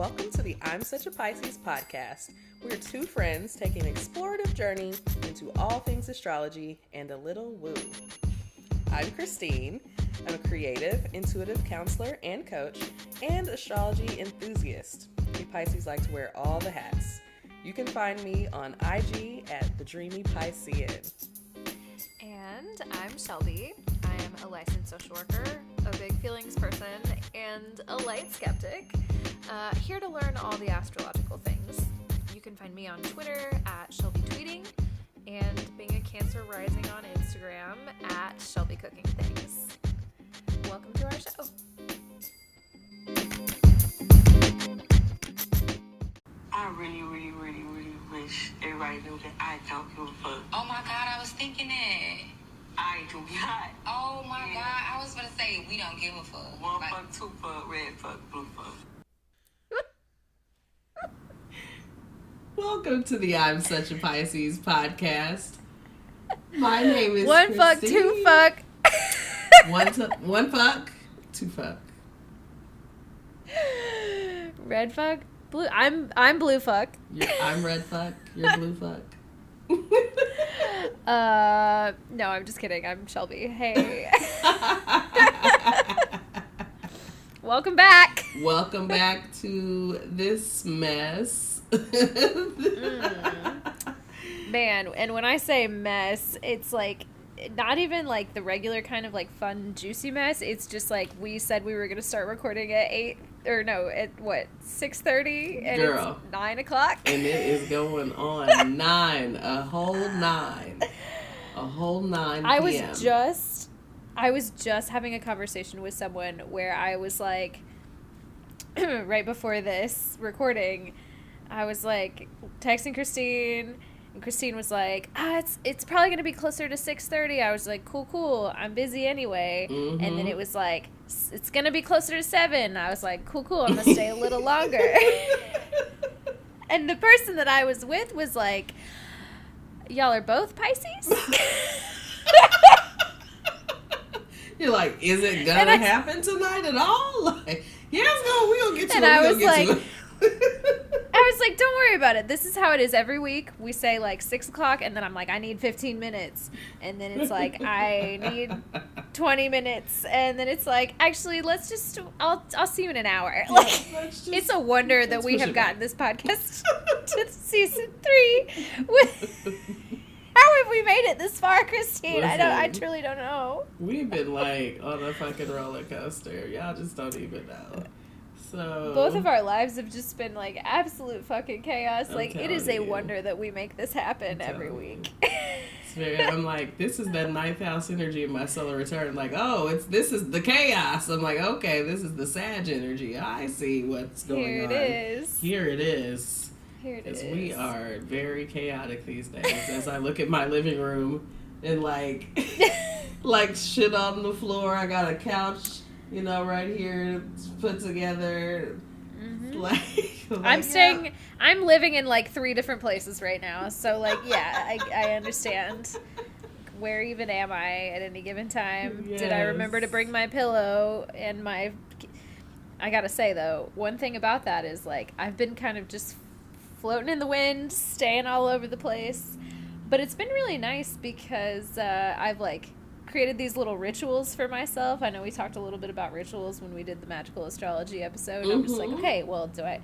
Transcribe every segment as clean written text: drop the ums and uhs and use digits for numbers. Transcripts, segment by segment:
Welcome to the I'm Such a Pisces podcast. We're two friends taking an explorative journey into all things astrology and a little woo. I'm Christine. I'm a creative, intuitive counselor and coach, and astrology enthusiast. We Pisces like to wear all the hats. You can find me on IG at The Dreamy Piscean. And I'm Shelby. I am a licensed social worker, a big feelings person, and a light skeptic. Here to learn all the astrological things. You can find me on Twitter at Shelby Tweeting, and being a Cancer rising on Instagram at Shelby Cooking Things. Welcome to our show. I really wish everybody knew that I don't give a fuck. Oh my God, I was thinking that. I do not. Oh my God, I was gonna say we don't give a fuck. One fuck, two fuck, red fuck, blue fuck. Welcome to the I'm Such a Pisces podcast. My name is One fuck, Christine. two fuck. One fuck, two fuck. Red fuck, blue. I'm blue fuck. I'm red fuck. You're blue fuck. No, I'm just kidding. I'm Shelby. Hey. Welcome back. Welcome back to this mess. Man, and when I say mess, it's like not even like the regular kind of like fun juicy mess. It's just like we said we were going to start recording at 6:30 and Girl. it's 9 o'clock. And it is going on 9, a whole 9 p.m. I was just having a conversation with someone where I was like, right before this recording, I was like texting Christine, and Christine was like, it's probably going to be closer to 6:30. I was like, cool, I'm busy anyway. Mm-hmm. And then it was like, it's going to be closer to 7. I was like, cool, I'm going to stay a little longer. And the person that I was with was like, y'all are both Pisces? You're like, is it gonna happen tonight at all? Like, yeah, we're gonna get to and it. I was like, don't worry about it. This is how it is every week. We say like 6 o'clock, and then I'm like, I need 15 minutes. And then it's like, I need 20 minutes. And then it's like, actually, I'll see you in an hour. Like, it's a wonder that we have gotten this podcast to season 3 with... How have we made it this far, Christine? Listen, I truly don't know. We've been like on a fucking roller coaster. Y'all just don't even know. So Both of our lives have just been like absolute fucking chaos. Like, it is a wonder that we make this happen every week. I'm like, this is that 9th house energy in my solar return. Like, this is the chaos. I'm like, okay, this is the Sag energy. I see what's going on. Here it is. Because we are very chaotic these days. As I look at my living room and like shit on the floor. I got a couch, right here put together. Mm-hmm. I'm living in like 3 different places right now. So like, yeah, I understand. Where even am I at any given time? Yes. Did I remember to bring my pillow and I gotta say though, one thing about that is like, I've been kind of just floating in the wind, staying all over the place. But it's been really nice because I've like created these little rituals for myself. I know we talked a little bit about rituals when we did the magical astrology episode. Mm-hmm. I'm just like, okay, well, I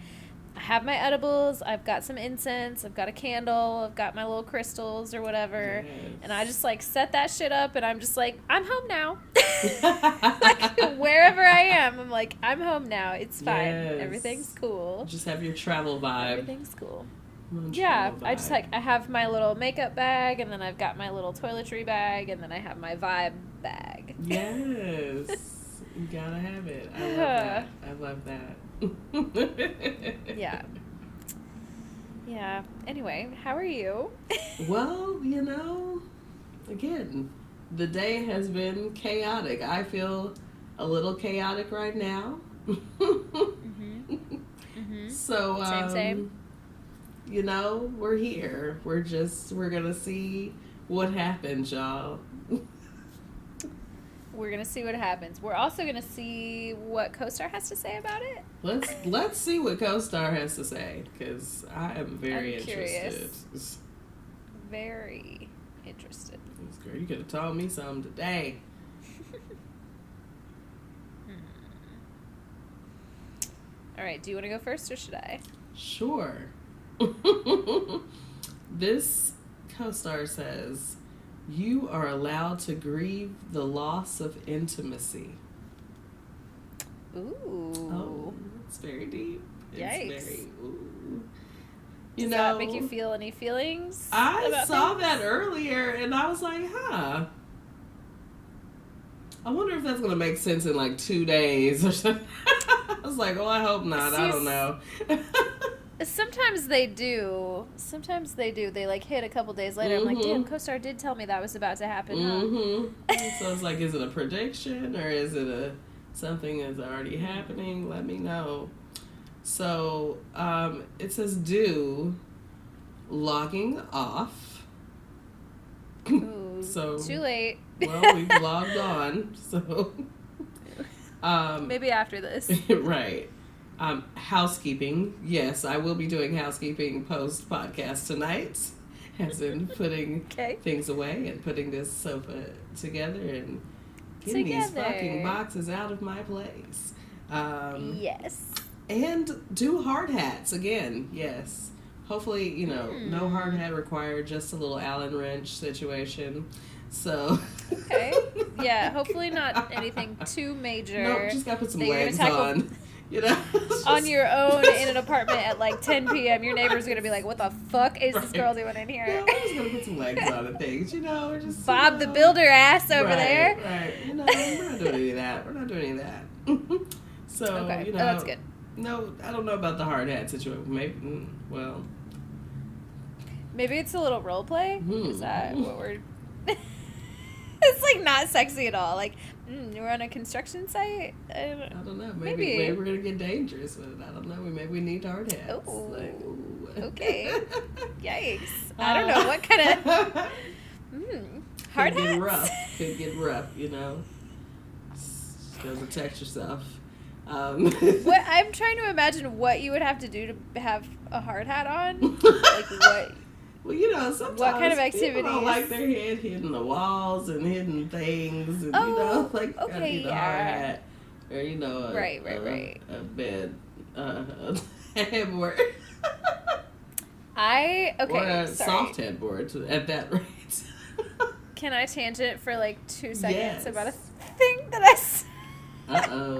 have my edibles, I've got some incense, I've got a candle, I've got my little crystals or whatever. Yes. And I just like set that shit up and I'm just like, I'm home now. Like, wherever I am, I'm like, I'm home now. It's fine. Yes. Everything's cool. Just have your travel vibe. Everything's cool. Yeah, I just like, I have my little makeup bag and then I've got my little toiletry bag and then I have my vibe bag. Yes. You gotta have it. I love that. Yeah. Anyway, how are you? Well, again, the day has been chaotic. I feel a little chaotic right now. Mm-hmm. Mm-hmm. So, same. We're here. We're gonna see what happens, y'all. We're going to see what happens. We're also going to see what CoStar has to say about it. Let's see what CoStar has to say, because I am very curious. interested. Very interested. Girl, you could have told me something today. All right, do you want to go first or should I? Sure. This CoStar says, you are allowed to grieve the loss of intimacy. Ooh. Oh, it's very deep. Yikes. It's very, ooh. Does that make you feel any feelings? I saw that earlier and I was like, huh. I wonder if that's going to make sense in like 2 days or something. I was like, oh, I hope not. I don't know. Sometimes they do. They like hit a couple days later. I'm like, damn, CoStar did tell me that was about to happen, huh? So it's like, is it a prediction or is it something that's already happening? Let me know. So it says logging off. Ooh, so too late. Well, we've logged on. So maybe after this. Right. Housekeeping. Yes, I will be doing housekeeping post podcast tonight, as in putting things away and putting this sofa together and getting these fucking boxes out of my place. Yes. And do hard hats again. Yes. Hopefully, no hard hat required, just a little Allen wrench situation. So. Okay. Yeah, hopefully not anything too major. Nope, just gotta put some legs on. On your own in an apartment at like 10 p.m. Your neighbor's gonna be like, what the fuck is this girl doing in here? Yeah, we're just gonna put some legs on and things, we're just Bob the Builder ass over there. Right. We're not doing any of that. So, okay. Oh, that's good. No, I don't know about the hard hat situation. Maybe it's a little role play. Is that what we're it's like not sexy at all. Like, we're on a construction site. I don't know. Maybe we're gonna get dangerous with it. I don't know. Maybe we need hard hats. Oh, like, okay. Yikes! I don't know what kind of hard hats. Could get rough. Just gotta protect yourself. What I'm trying to imagine what you would have to do to have a hard hat on. Like what? Well, sometimes what kind of activities? People don't like their head hitting the walls and hitting things, and okay, a hard hat, or right. a bed, a headboard. Or a soft headboard at that rate. Can I tangent for like 2 seconds about a thing that I saw?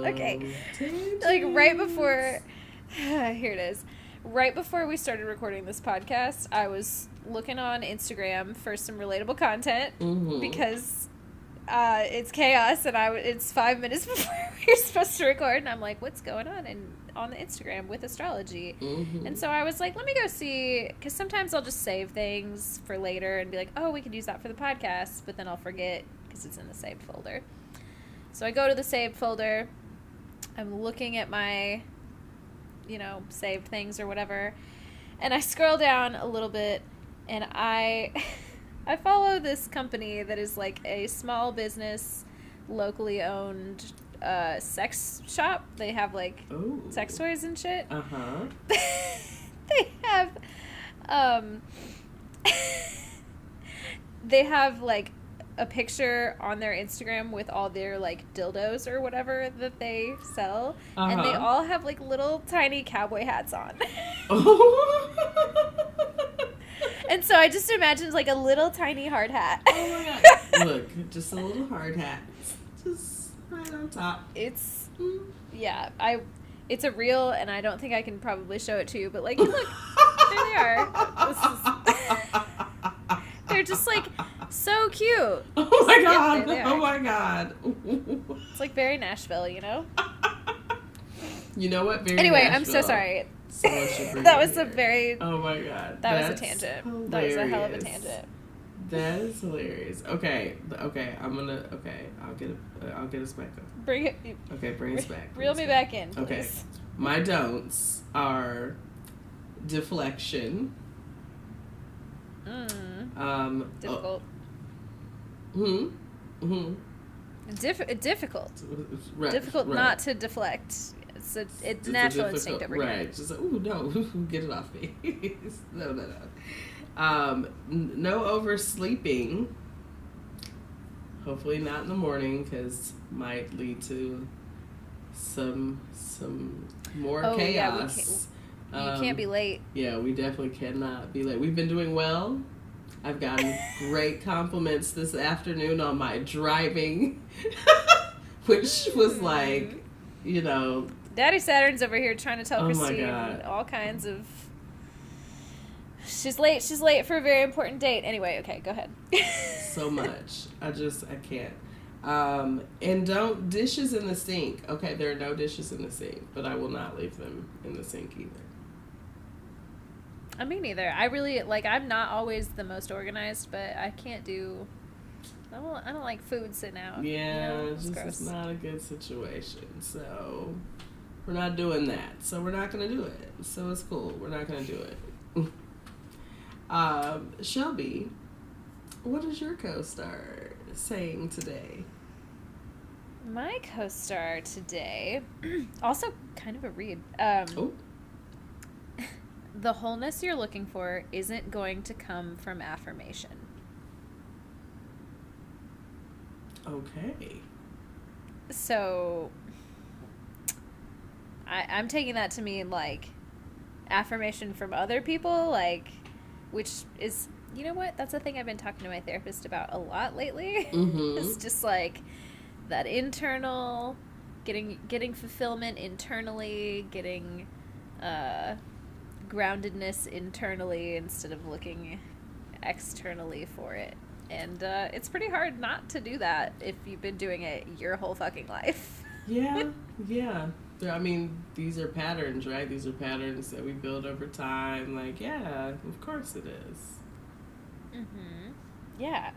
Okay. Tangent. Like right before, here it is. Right before we started recording this podcast, I was looking on Instagram for some relatable content because it's chaos and it's 5 minutes before we're supposed to record, and I'm like, what's going on on the Instagram with astrology? And so I was like, let me go see, because sometimes I'll just save things for later and be like, oh, we could use that for the podcast, but then I'll forget because it's in the saved folder. So I go to the saved folder. I'm looking at my saved things or whatever, and I scroll down a little bit, and I follow this company that is like a small business, locally owned sex shop. They have like sex toys and shit. They have like a picture on their Instagram with all their like dildos or whatever that they sell, and they all have like little tiny cowboy hats on. And so I just imagined like a little tiny hard hat. Oh my god! Look, just a little hard hat, just right on top. It's it's a reel, and I don't think I can probably show it to you, but like, look, there they are. They're just like so cute. Oh my god! Yep, oh my god! It's like very Nashville, You know what? Very anyway, Nashville. I'm so sorry. So That was a very. Oh my god! That was a tangent. Hilarious. That was a hell of a tangent. That is hilarious. Okay. I'll get us back up. Bring it. Okay, bring us back. Reel me back in, please. Okay. My don'ts are deflection. Difficult. Difficult. Right, difficult right. Not to deflect. It's a natural instinct over here. Right. Just like, ooh, no, get it off me. No. No oversleeping. Hopefully not in the morning, because might lead to some more chaos. Yeah, you can't be late. Yeah, we definitely cannot be late. We've been doing well. I've gotten great compliments this afternoon on my driving, which was like, you know. Daddy Saturn's over here trying to tell Christine God. all kinds of. She's late for a very important date. Anyway, okay, go ahead. So much. I can't. And don't dishes in the sink. Okay, there are no dishes in the sink, but I will not leave them in the sink either. Me neither. I really I'm not always the most organized, but I can't do. I don't like food sitting out. Yeah, it's gross. It's not a good situation. So we're not doing that. So we're not gonna do it. So it's cool. We're not gonna do it. Shelby, what is your co-star saying today? My co-star today, also kind of a read. The wholeness you're looking for isn't going to come from affirmation. Okay. So, I'm taking that to mean, affirmation from other people, which is, you know what? That's a thing I've been talking to my therapist about a lot lately. Mm-hmm. It's just, that internal, getting fulfillment internally, getting, groundedness internally instead of looking externally for it. And it's pretty hard not to do that if you've been doing it your whole fucking life. Yeah. I mean, these are patterns, right? These are patterns that we build over time. Yeah, of course it is. Mm-hmm. Yeah.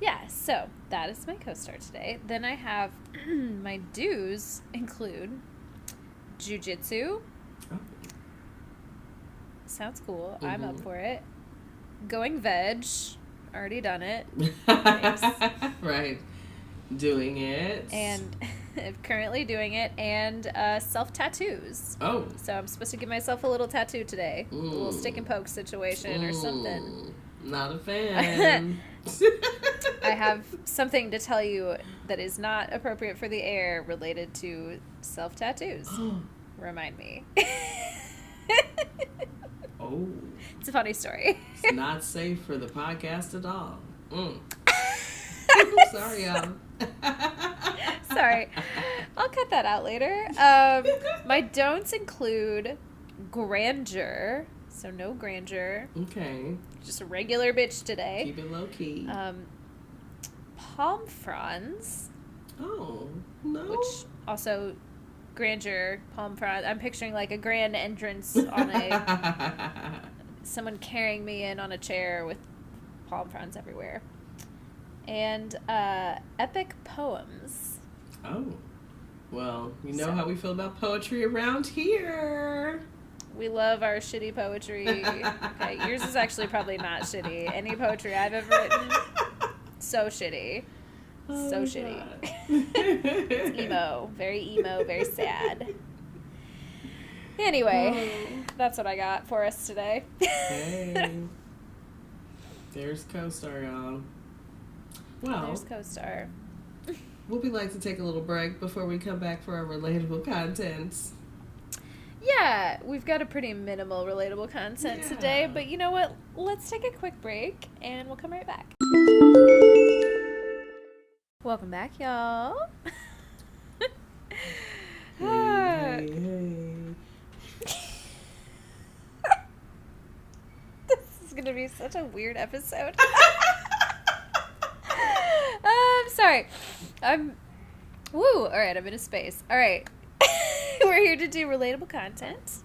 Yeah, so that is my co-star today. Then I have my do's include jujitsu. Oh. Sounds cool. Mm-hmm. I'm up for it. Going veg. Already done it. Right. Doing it. And currently doing it. And self-tattoos. Oh. So I'm supposed to give myself a little tattoo today. A little stick and poke situation or something. Not a fan. I have something to tell you that is not appropriate for the air related to self-tattoos. Remind me. Oh. It's a funny story. It's not safe for the podcast at all. Sorry, y'all. Sorry. I'll cut that out later. My don'ts include grandeur. So no grandeur. Okay. Just a regular bitch today. Keep it low key. Palm fronds. Oh, no. Which also... grandeur, palm frond. I'm picturing a grand entrance on someone carrying me in on a chair with palm fronds everywhere. And epic poems. Oh. Well, you know how we feel about poetry around here. We love our shitty poetry. Okay, yours is actually probably not shitty. Any poetry I've ever written, so shitty. So shitty. It's emo. Very emo, very sad. Anyway, that's what I got for us today. Hey. There's co-star, y'all. Well, there's co-star. Would we like to take a little break before we come back for our relatable content? Yeah, we've got a pretty minimal relatable content today, but you know what? Let's take a quick break, and we'll come right back. Welcome back, y'all. Hey. This is going to be such a weird episode. I'm sorry. All right, I'm in a space. All right. We're here to do relatable content.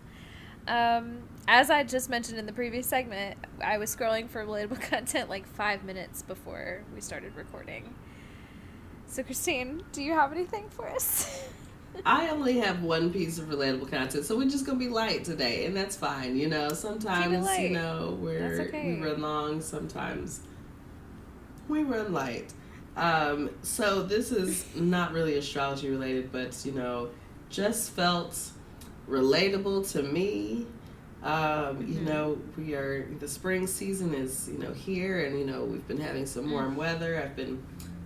As I just mentioned in the previous segment, I was scrolling for relatable content 5 minutes before we started recording. So, Christine, do you have anything for us? I only have one piece of relatable content, so we're just going to be light today, and that's fine. Sometimes, we run long, sometimes we run light. So this is not really astrology related, but just felt relatable to me. The spring season is here, and we've been having some warm weather. I've been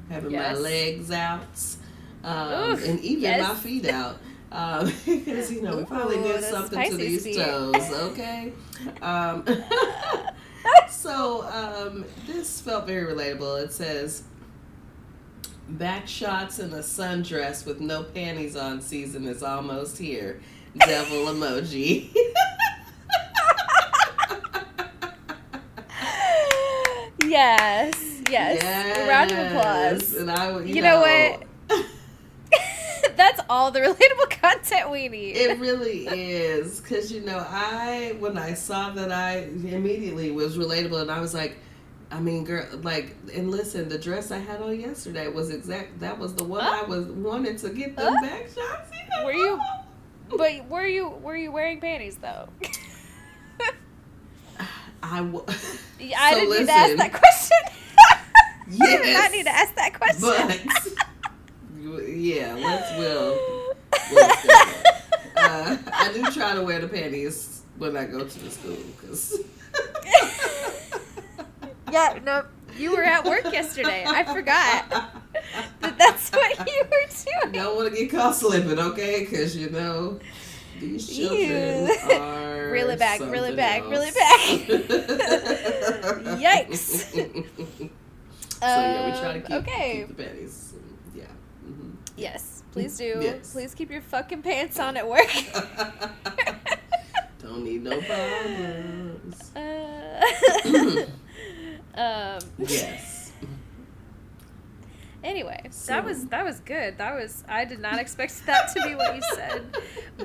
having my legs out, and even my feet out. Because we finally did something to these toes, okay? So this felt very relatable. It says, back shots in a sundress with no panties on season is almost here. Devil emoji. Yes. Round of applause. And you know what? That's all the relatable content we need. It really is. Because, when I saw that, I immediately was relatable. And I was like, girl, and listen, the dress I had on yesterday was that was the one I wanted to get them back shots. Were you wearing panties, though? I didn't need to ask that question. Yes. You did not need to ask that question. But, yeah, we'll I do try to wear the panties when I go to the school, because... Yeah, no, you were at work yesterday. I forgot that's what you were doing. Don't want to get caught slipping, okay? Because, these children are Reel it back. Yikes. So, we try to keep the panties. Yeah. Mm-hmm. Yes, please do. Yes. Please keep your fucking pants on at work. Don't need no problems. Yes. Anyway, that was good. I did not expect that to be what you said.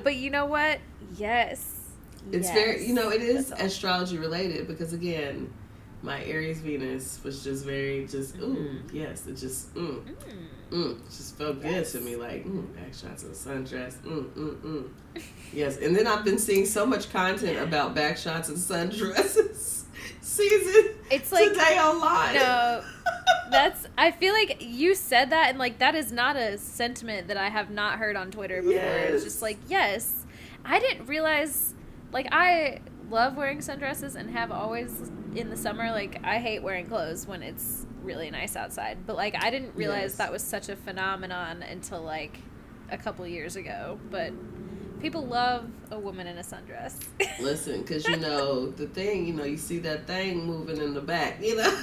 But you know what? Yes. It's very, it is astrology related, because again, my Aries Venus was just very, it just felt good to me, like, back shots of sundress, Yes, and then I've been seeing so much content about back shots and sundresses season. It's like today online. No, I feel like you said that, and that is not a sentiment that I have not heard on Twitter before. Yes. It's just yes, I didn't realize. I love wearing sundresses and have always in the summer. I hate wearing clothes when it's really nice outside, but I didn't realize that was such a phenomenon until a couple years ago. But people love a woman in a sundress. Listen, because the thing, you see that thing moving in the back, you got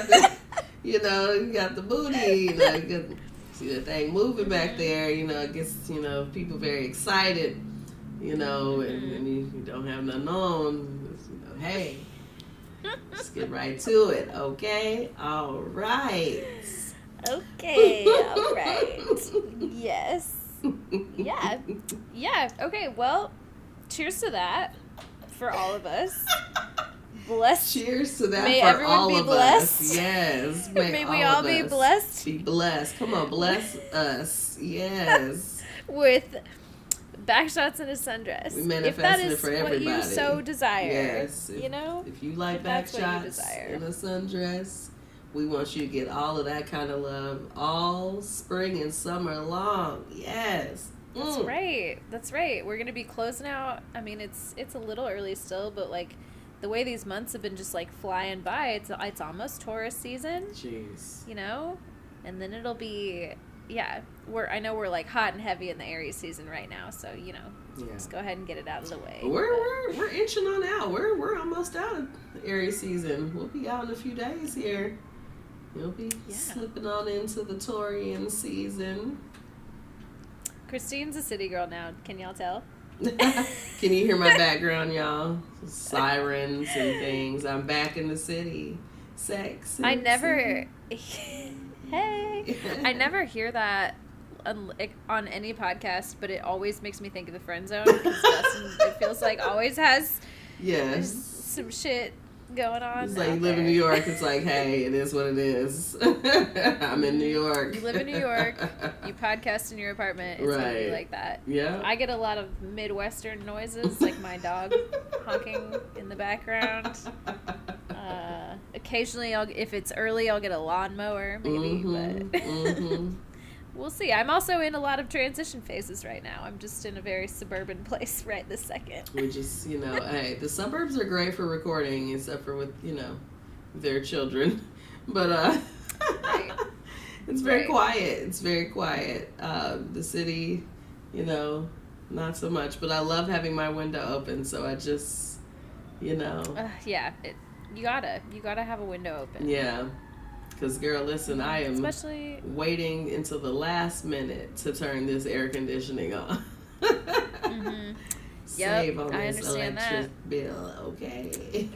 the, you got the booty, you see that thing moving back there, it gets, people very excited, and you don't have nothing on, hey, let's get right to it, okay? All right. Okay, all right. Yes. Yeah. Okay, well, cheers to that for all of us. Blessed. Cheers to that. May for everyone all be of blessed. Us. Yes. May we all be blessed. Be blessed. Come on, bless us. Yes. With back shots and a sundress. We manifested it for everybody. If that is what you so desire. Yes. If you like back shots and a sundress, we want you to get all of that kind of love all spring and summer long. Yes. That's right. We're going to be closing out. I mean, it's a little early still, but the way these months have been just flying by, it's almost Taurus season. Jeez. And then it'll be, I know we're hot and heavy in the Aries season right now, so just go ahead and get it out of the way. We're inching on out. We're almost out of the Aries season. We'll be out in a few days here. You'll be slipping on into the Taurian season. Christine's a city girl now. Can y'all tell? Can you hear my background, y'all? Sirens and things. I'm back in the city. Sex. I never... Hey! I never hear that on any podcast, but it always makes me think of the friend zone, because Dustin, it feels always has some shit going on. It's you live in New York. It's hey, it is what it is. I'm in New York. You live in New York. You podcast in your apartment. It's gonna be like that. Yeah. I get a lot of Midwestern noises, like my dog honking in the background. occasionally, if it's early, I'll get a lawnmower, maybe, but we'll see. I'm also in a lot of transition phases right now. I'm just in a very suburban place right this second. We just, hey, the suburbs are great for recording, except for with, their children. But, right. It's very quiet. It's very quiet. The city, not so much. But I love having my window open, so I just, yeah, you gotta have a window open. Yeah. Because, girl, listen, I am especially waiting until the last minute to turn this air conditioning on. Save on this electric bill, okay?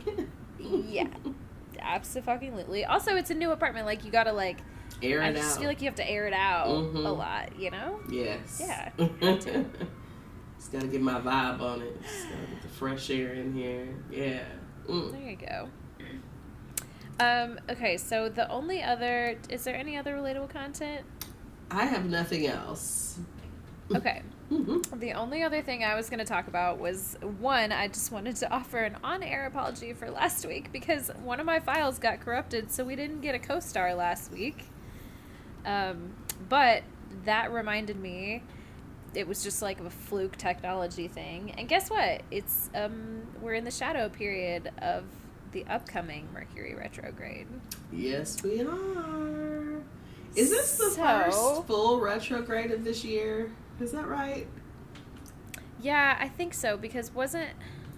Yeah. Absolutely. Also, it's a new apartment. Like, you gotta, like... air it out. I just feel like you have to air it out a lot, Yes. Yeah. Just gotta get my vibe on it. Just gotta get the fresh air in here. Yeah. There you go. Okay, so is there any other relatable content? I have nothing else. Okay. The only other thing I was going to talk about was, one, I just wanted to offer an on-air apology for last week because one of my files got corrupted, so we didn't get a co-star last week. But that reminded me, it was just like a fluke technology thing. And guess what? It's, we're in the shadow period of the upcoming Mercury retrograde. Yes, we are. Is this the first full retrograde of this year? Is that right? Yeah, I think so, because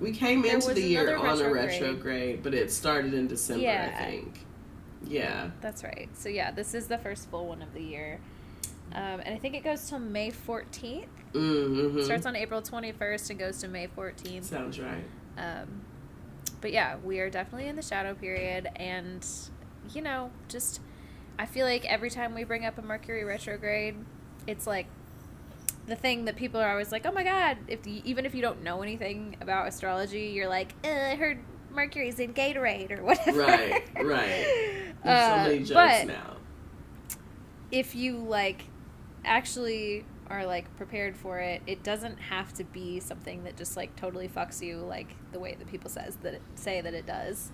we came into the year on a retrograde, but it started in December, I think. Yeah. That's right. So yeah, this is the first full one of the year. And I think it goes till May 14th. Mm-hmm. It starts on April 21st and goes to May 14th. Sounds right. But yeah, we are definitely in the shadow period, and just I feel like every time we bring up a Mercury retrograde, it's like the thing that people are always like, oh my god, even if you don't know anything about astrology, you're like, I heard Mercury's in Gatorade or whatever. Right. There's so many jokes now. If you actually are prepared for it, it doesn't have to be something that just totally fucks you the way that people say that it does.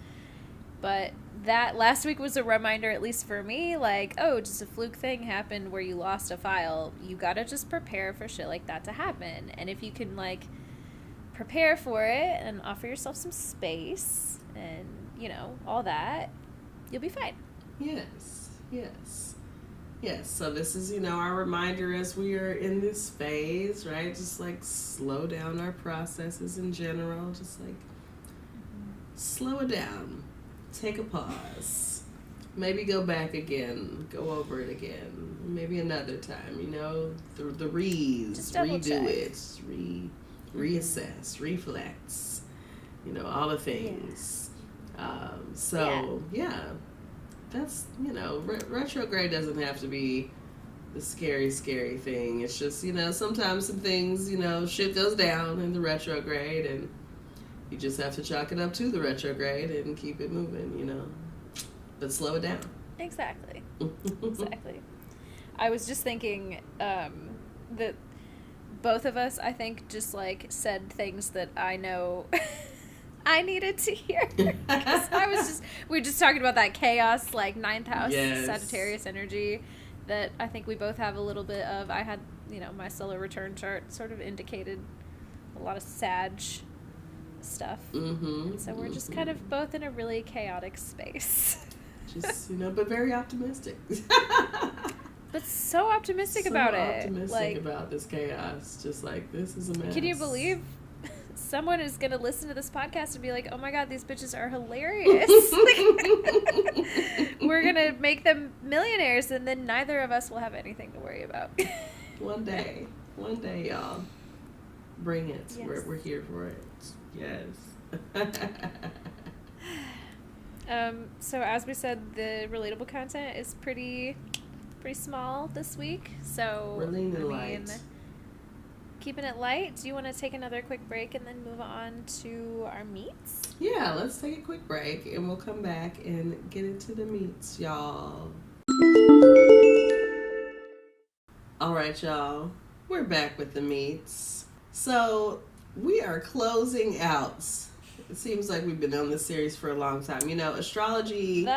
But that last week was a reminder, at least for me, just a fluke thing happened where you lost a file. You gotta just prepare for shit like that to happen. And if you can prepare for it and offer yourself some space and all that, you'll be fine. Yes. So this is, our reminder as we are in this phase, right? Just slow down our processes in general. Just slow it down. Take a pause. Maybe go back again. Go over it again. Maybe another time, the reads. Just redo it. Reassess. Reflex. All the things. Yeah. That's, retrograde doesn't have to be the scary thing. It's just, sometimes some things, shit goes down in the retrograde, and you just have to chalk it up to the retrograde and keep it moving, but slow it down. Exactly. I was just thinking that both of us, I think, just said things that I know I needed to hear. We were just talking about that chaos, ninth house Sagittarius energy that I think we both have a little bit of. I had, my solar return chart sort of indicated a lot of Sag stuff. And so we're just kind of both in a really chaotic space. Just, but very optimistic. But so optimistic about it. Optimistic about this chaos. Just this is a mess. Can you believe someone is going to listen to this podcast and be like, oh my god, these bitches are hilarious. We're going to make them millionaires, and then neither of us will have anything to worry about. One day, y'all. Bring it. Yes. We're here for it. Yes. So as we said, the relatable content is pretty small this week. So we're leaning light. Keeping it light. Do you want to take another quick break and then move on to our meets? Yeah, let's take a quick break and we'll come back and get into the meets, y'all. All right, y'all. We're back with the meets. So we are closing out It seems like we've been on this series for a long time. You know, astrology,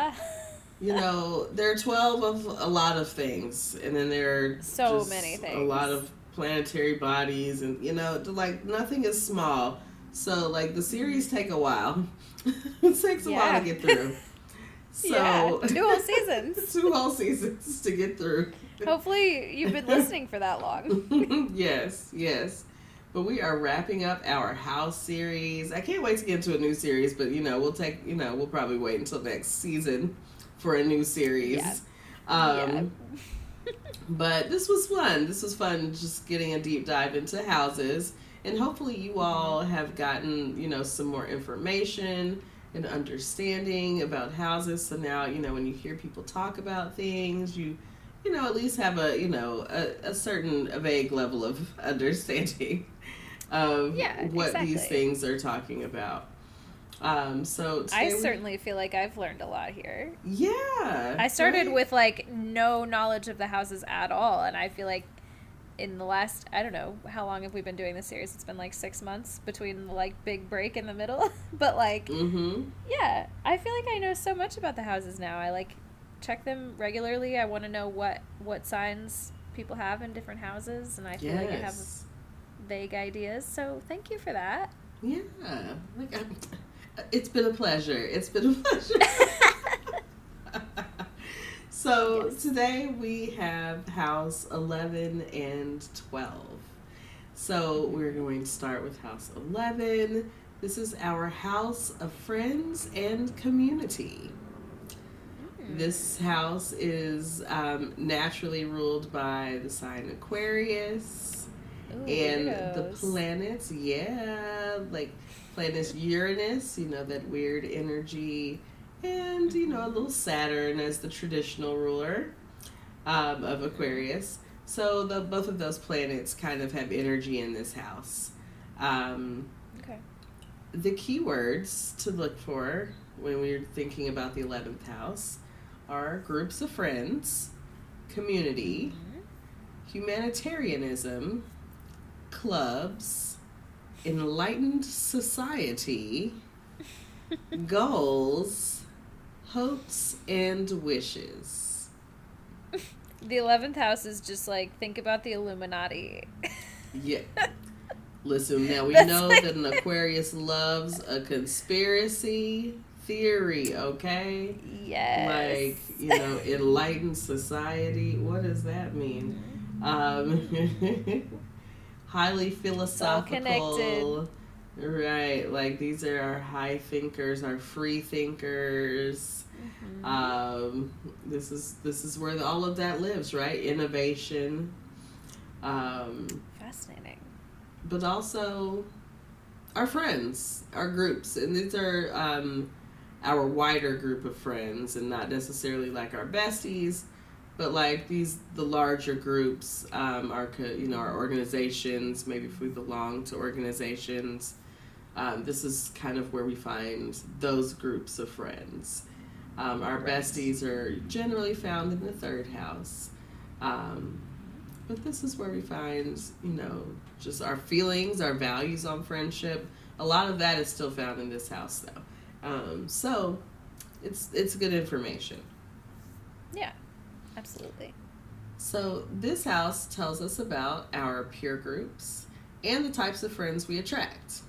you know, there are 12 of a lot of things. And then there are so many things. A lot of planetary bodies. And, you know, like, nothing is small. So, like, the series take a while. It takes a while to get through. So 2 whole seasons. 2 whole seasons to get through. Hopefully you've been listening for that long. Yes. But we are wrapping up our house series. I can't wait to get into a new series, but we'll probably wait until next season for a new series. But this was fun. This was fun just getting a deep dive into houses. And hopefully you all have gotten, you know, some more information and understanding about houses. So now, you know, when you hear people talk about things, you know, at least have a certain vague level of understanding of what these things are talking about. So I certainly feel like I've learned a lot here. Yeah. I started with like no knowledge of the houses at all, and I feel like in the last, I don't know, how long have we been doing this series? It's been like 6 months between the like big break in the middle. But like, yeah, I feel like I know so much about the houses now. I like check them regularly. I want to know what signs people have in different houses, and I feel like I have vague ideas. So thank you for that. Yeah, like it's been a pleasure. So today we have house 11 and 12. So we're going to start with house 11. This is our house of friends and community. This house is naturally ruled by the sign Aquarius. And the planets, like planets Uranus, you know, that weird energy. And, you know, a little Saturn as the traditional ruler of Aquarius. So both of those planets kind of have energy in this house. The keywords to look for when we're thinking about the 11th house are groups of friends, community, humanitarianism, clubs, enlightened society, goals, hopes, and wishes. The 11th house is just like, think about the Illuminati. Yeah. Listen, now we know that an Aquarius loves a conspiracy theory, okay? Yes. Like, you know, enlightened society. What does that mean? Highly philosophical. Right. Like, these are our high thinkers, our free thinkers. This is where all of that lives, right? Innovation. Fascinating. But also our friends, our groups. And these are our wider group of friends, and not necessarily like our besties, but like the larger groups, our organizations, maybe if we belong to organizations. This is kind of where we find those groups of friends. Our besties are generally found in the 3rd house. But this is where we find, you know, just our feelings, our values on friendship. A lot of that is still found in this house, though. So it's good information. Yeah, absolutely. So this house tells us about our peer groups and the types of friends we attract.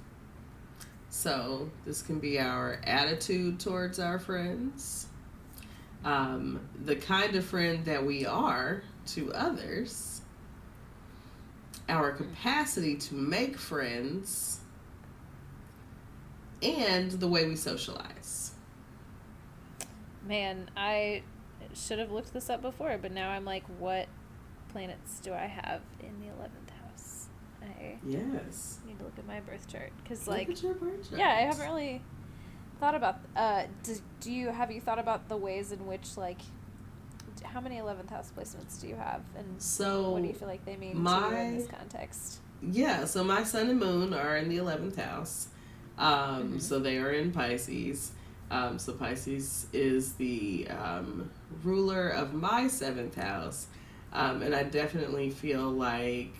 So this can be our attitude towards our friends, the kind of friend that we are to others, our capacity to make friends, and the way we socialize. Man, I should have looked this up before, but now I'm like, what planets do I have in the 11th house? I need to look at my birth chart, because like, look at your birth chart. Yeah, I haven't really thought about. Have you thought about the ways in which, like, how many 11th house placements do you have, and so what do you feel like they mean to you in this context? Yeah, so my sun and moon are in the 11th house. So they are in Pisces. So Pisces is the ruler of my 7th house. And I definitely feel like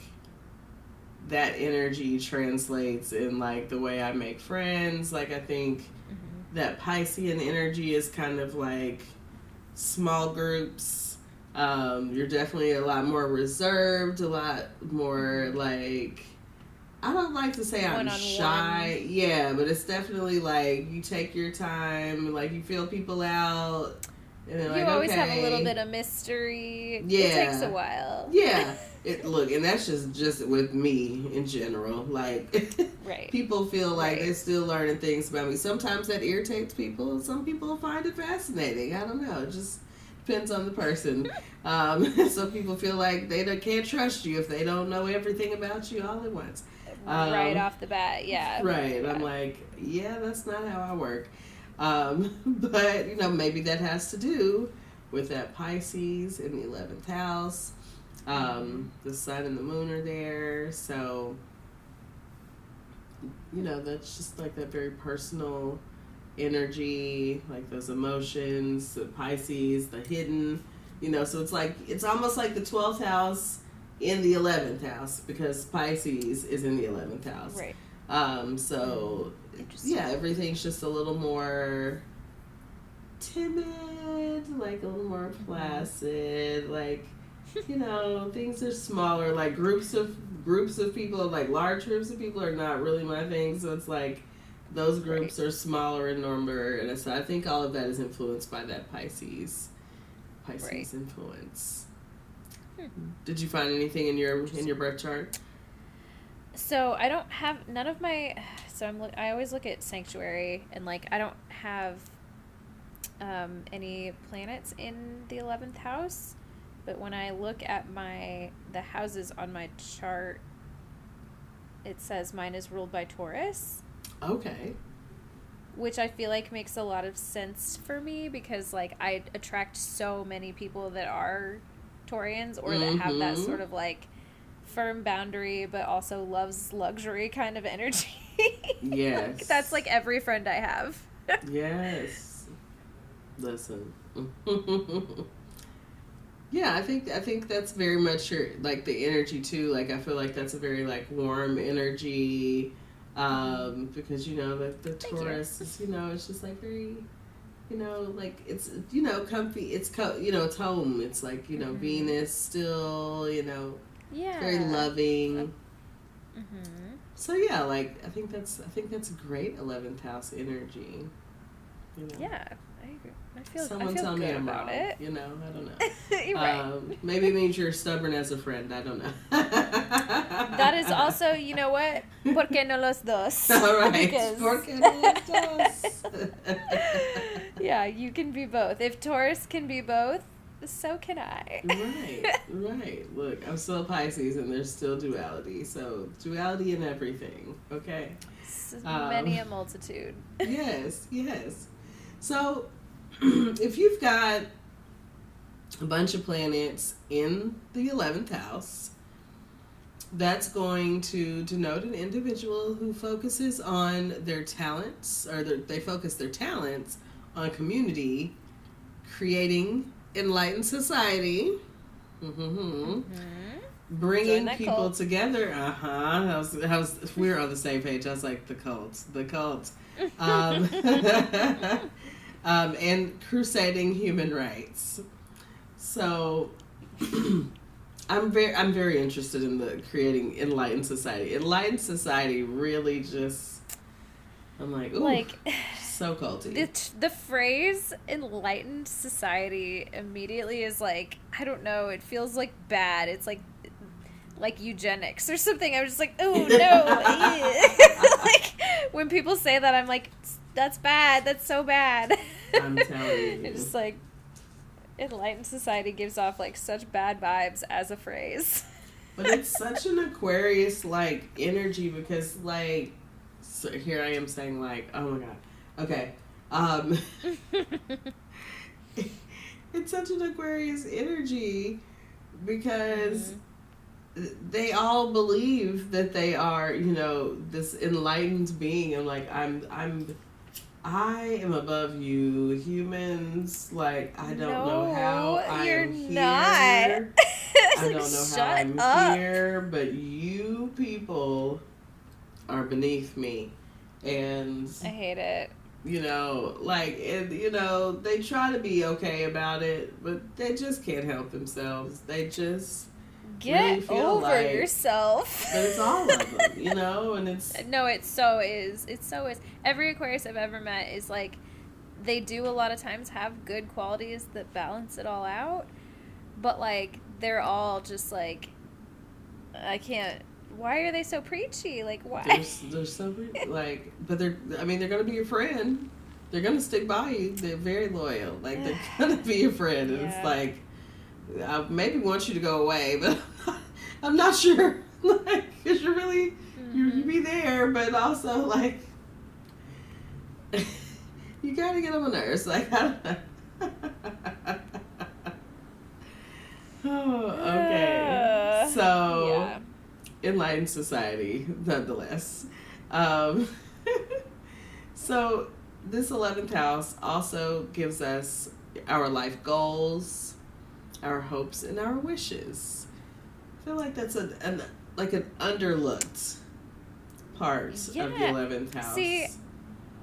that energy translates in like the way I make friends. Like I think that Piscean energy is kind of like small groups. You're definitely a lot more reserved, a lot more like, I don't like to say I'm shy. Yeah, but it's definitely like you take your time, like you feel people out. And you like, always okay. have a little bit of mystery. Yeah. It takes a while. Yeah. Look, and that's just with me in general. Like, right. people feel like they're still learning things about me. Sometimes that irritates people. Some people find it fascinating. I don't know. It just depends on the person. Some people feel like they can't trust you if they don't know everything about you all at once. Right off the bat, yeah. Right. Yeah. I'm like, yeah, that's not how I work. But, maybe that has to do with that Pisces in the 11th house. The sun and the moon are there. So, that's just like that very personal energy, like those emotions, the Pisces, the hidden, so it's almost like the 12th house in the 11th house because Pisces is in the 11th house. Right. So yeah, everything's just a little more timid, like a little more placid, like, things are smaller, like groups of people, like large groups of people are not really my thing. So it's like those groups are smaller in number. And so I think all of that is influenced by that Pisces influence. Did you find anything in your birth chart? So I don't have none of my. So I always look at sanctuary and like I don't have any planets in the 11th house, but when I look at the houses on my chart, it says mine is ruled by Taurus. Okay. Which I feel like makes a lot of sense for me because like I attract so many people that are Taurians or that have that sort of like firm boundary but also loves luxury kind of energy. Yes. Like, that's like every friend I have. Yes. Listen. Yeah, I think that's very much like the energy too. Like I feel like that's a very like warm energy because the Taurus is it's just like very like it's comfy, it's it's home, it's like Venus still Yeah. very loving. So yeah, like I think that's a great 11th house energy. Yeah, I agree. Someone I feel tell good me I'm about wrong. it. I don't know. You're right. Maybe it means you're stubborn as a friend. I don't know. That is also, you know what? ¿Por qué no los dos? All right. Because... ¿Por qué no los dos? Yeah, you can be both. If Taurus can be both, so can I. Right. Look, I'm still Pisces and there's still duality. So duality in everything. Okay. Many a multitude. Yes. So if you've got a bunch of planets in the 11th house, that's going to denote an individual who focuses on their talents, or they focus their talents on community, creating enlightened society, bringing people together. We're on the same page. I was like, the cult. And crusading human rights. So I'm very interested in the creating enlightened society. Enlightened society really just, I'm like, ooh, like so culty. The phrase enlightened society immediately is like, I don't know, it feels like bad. It's like eugenics or something. I'm just like, oh no. Like when people say that, I'm like, that's bad. That's so bad. I'm telling you. It's just like, enlightened society gives off like such bad vibes as a phrase. But it's such an Aquarius like energy because like, so here I am saying like, oh my god, okay, it's such an Aquarius energy because they all believe that they are this enlightened being. I'm like, I am above you humans. Like, I don't know how I am here. Not. I don't know how I'm here, but you people are beneath me. And I hate it. You know, like, and, you know, they try to be okay about it, but they just can't help themselves. They just get really over yourself. But it's all of them, you know, and it's... No, it so is. It so is. Every Aquarius I've ever met is like, they do a lot of times have good qualities that balance it all out, but like, they're all just like, I can't... Why are they so preachy? Like, why? They're so like, but they're going to be your friend. They're going to stick by you. They're very loyal. Like, they're going to be your friend. And it's like, I maybe want you to go away, but I'm not sure. Like, because you're really, you be there, but also, like, you got to get on my nerves. Like, I don't know. Oh, okay. So... Yeah. Enlightened society, nonetheless. So this 11th house also gives us our life goals, our hopes, and our wishes. I feel like that's an underlooked part of the 11th house. See,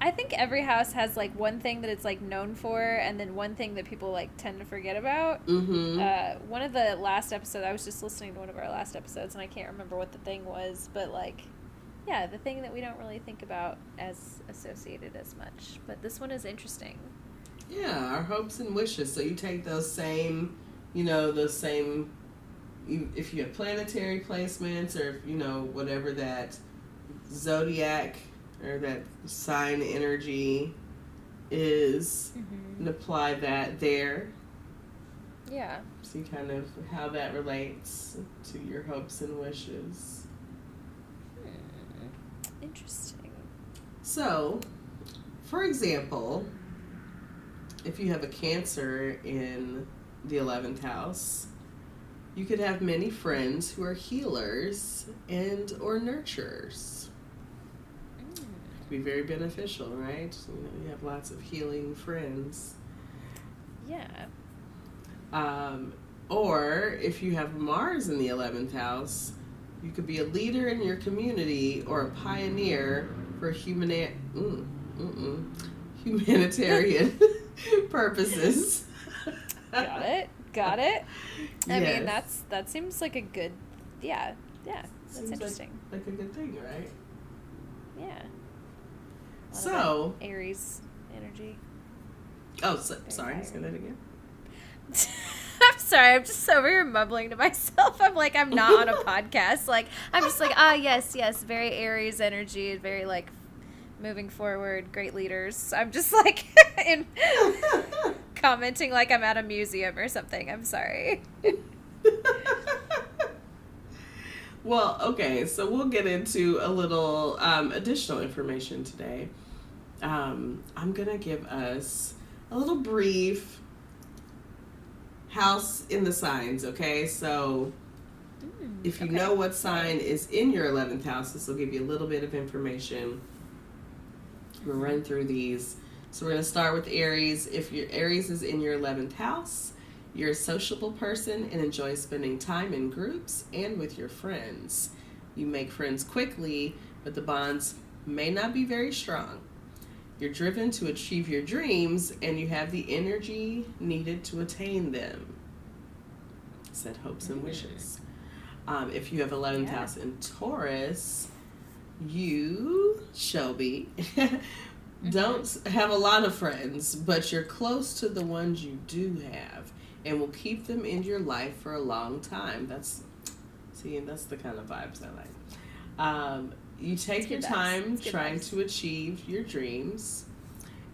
I think every house has like one thing that it's like known for, and then one thing that people like tend to forget about. Mm-hmm. One of the last episodes, I was just listening to one of our last episodes, and I can't remember what the thing was, but like, yeah, the thing that we don't really think about as associated as much. But this one is interesting. Yeah, our hopes and wishes. So you take those same, you know, if you have planetary placements, or you know, whatever that zodiac or that sign energy is, and apply that there. Yeah. See kind of how that relates to your hopes and wishes. Interesting. So, for example, if you have a Cancer in the 11th house, you could have many friends who are healers and or nurturers. Be very beneficial, right? You know, you have lots of healing friends. Yeah. Or if you have Mars in the 11th house, you could be a leader in your community or a pioneer for humanitarian purposes. Got it. I mean, that seems like a good, that's seems interesting. Like a good thing, right? Yeah. So Aries energy. Oh, sorry. Say that again. I'm sorry. I'm just over here mumbling to myself. I'm like, I'm not on a podcast. Like, I'm just like, yes. Very Aries energy. Very like moving forward. Great leaders. I'm just like commenting like I'm at a museum or something. I'm sorry. Well, okay. So we'll get into a little additional information today. I'm going to give us a little brief house in the signs, okay? So if you know what sign is in your 11th house, this will give you a little bit of information. We'll run through these. So we're going to start with Aries. If your Aries is in your 11th house, you're a sociable person and enjoy spending time in groups and with your friends. You make friends quickly, but the bonds may not be very strong. You're driven to achieve your dreams, and you have the energy needed to attain them. Said hopes and wishes. If you have 11th house in Taurus, you, Shelby, don't have a lot of friends, but you're close to the ones you do have, and will keep them in your life for a long time. That's the kind of vibes I like. You take your time trying to achieve your dreams,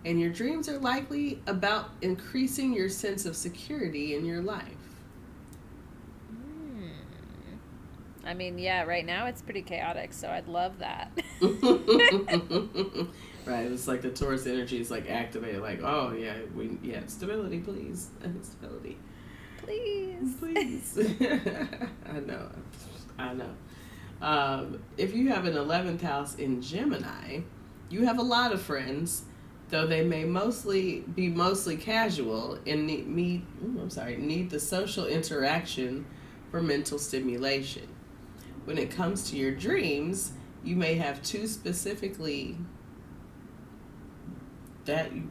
and your dreams are likely about increasing your sense of security in your life. I mean, yeah, right now it's pretty chaotic, so I'd love that. Right, it's like the Taurus energy is like activated, like, oh yeah, stability, please. Stability. Please. I know. If you have an 11th house in Gemini, you have a lot of friends, though they may be mostly casual and need the social interaction for mental stimulation. When it comes to your dreams, you may have two specifically I'm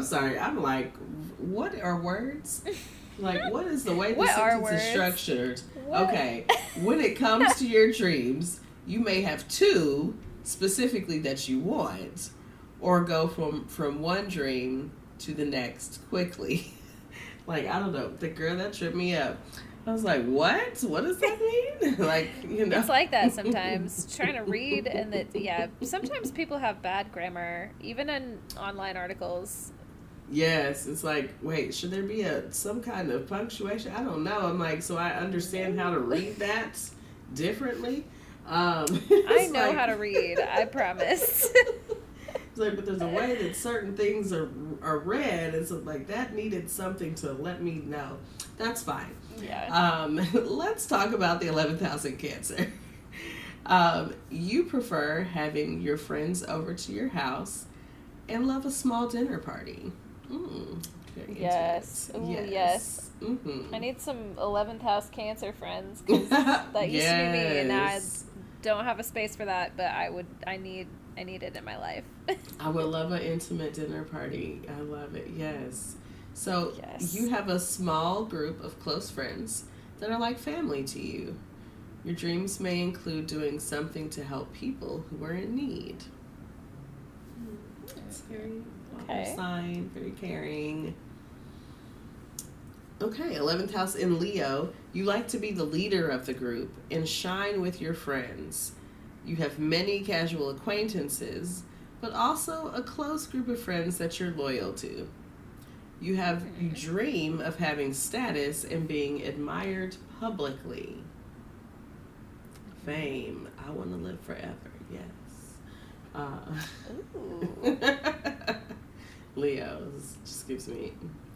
sorry, I'm like, what are words? Like, what is the way the sentence is structured? What? Okay, when it comes to your dreams, you may have two specifically that you want, or go from one dream to the next quickly. Like, I don't know, the girl that tripped me up. I was like, what does that mean? Like, it's like that sometimes. Trying to read, and sometimes people have bad grammar, even in online articles. Yes, it's like, wait, should there be some kind of punctuation? I don't know. I'm like, so I understand how to read that differently. I know how to read, I promise. It's like, but there's a way that certain things are read, and so like that needed something to let me know. That's fine. Yeah. Let's talk about the 11th house in Cancer. You prefer having your friends over to your house and love a small dinner party. Yes. Ooh, yes. Mm-hmm. I need some 11th house Cancer friends, because that used to be me, and now I don't have a space for that, but I need it in my life. I would love an intimate dinner party. I love it. Yes. So you have a small group of close friends that are like family to you. Your dreams may include doing something to help people who are in need. That's very sign, very caring. Okay, 11th house in Leo. You like to be the leader of the group and shine with your friends. You have many casual acquaintances, but also a close group of friends that you're loyal to. You dream of having status and being admired publicly. Fame. I want to live forever. Yes. Leo just gives me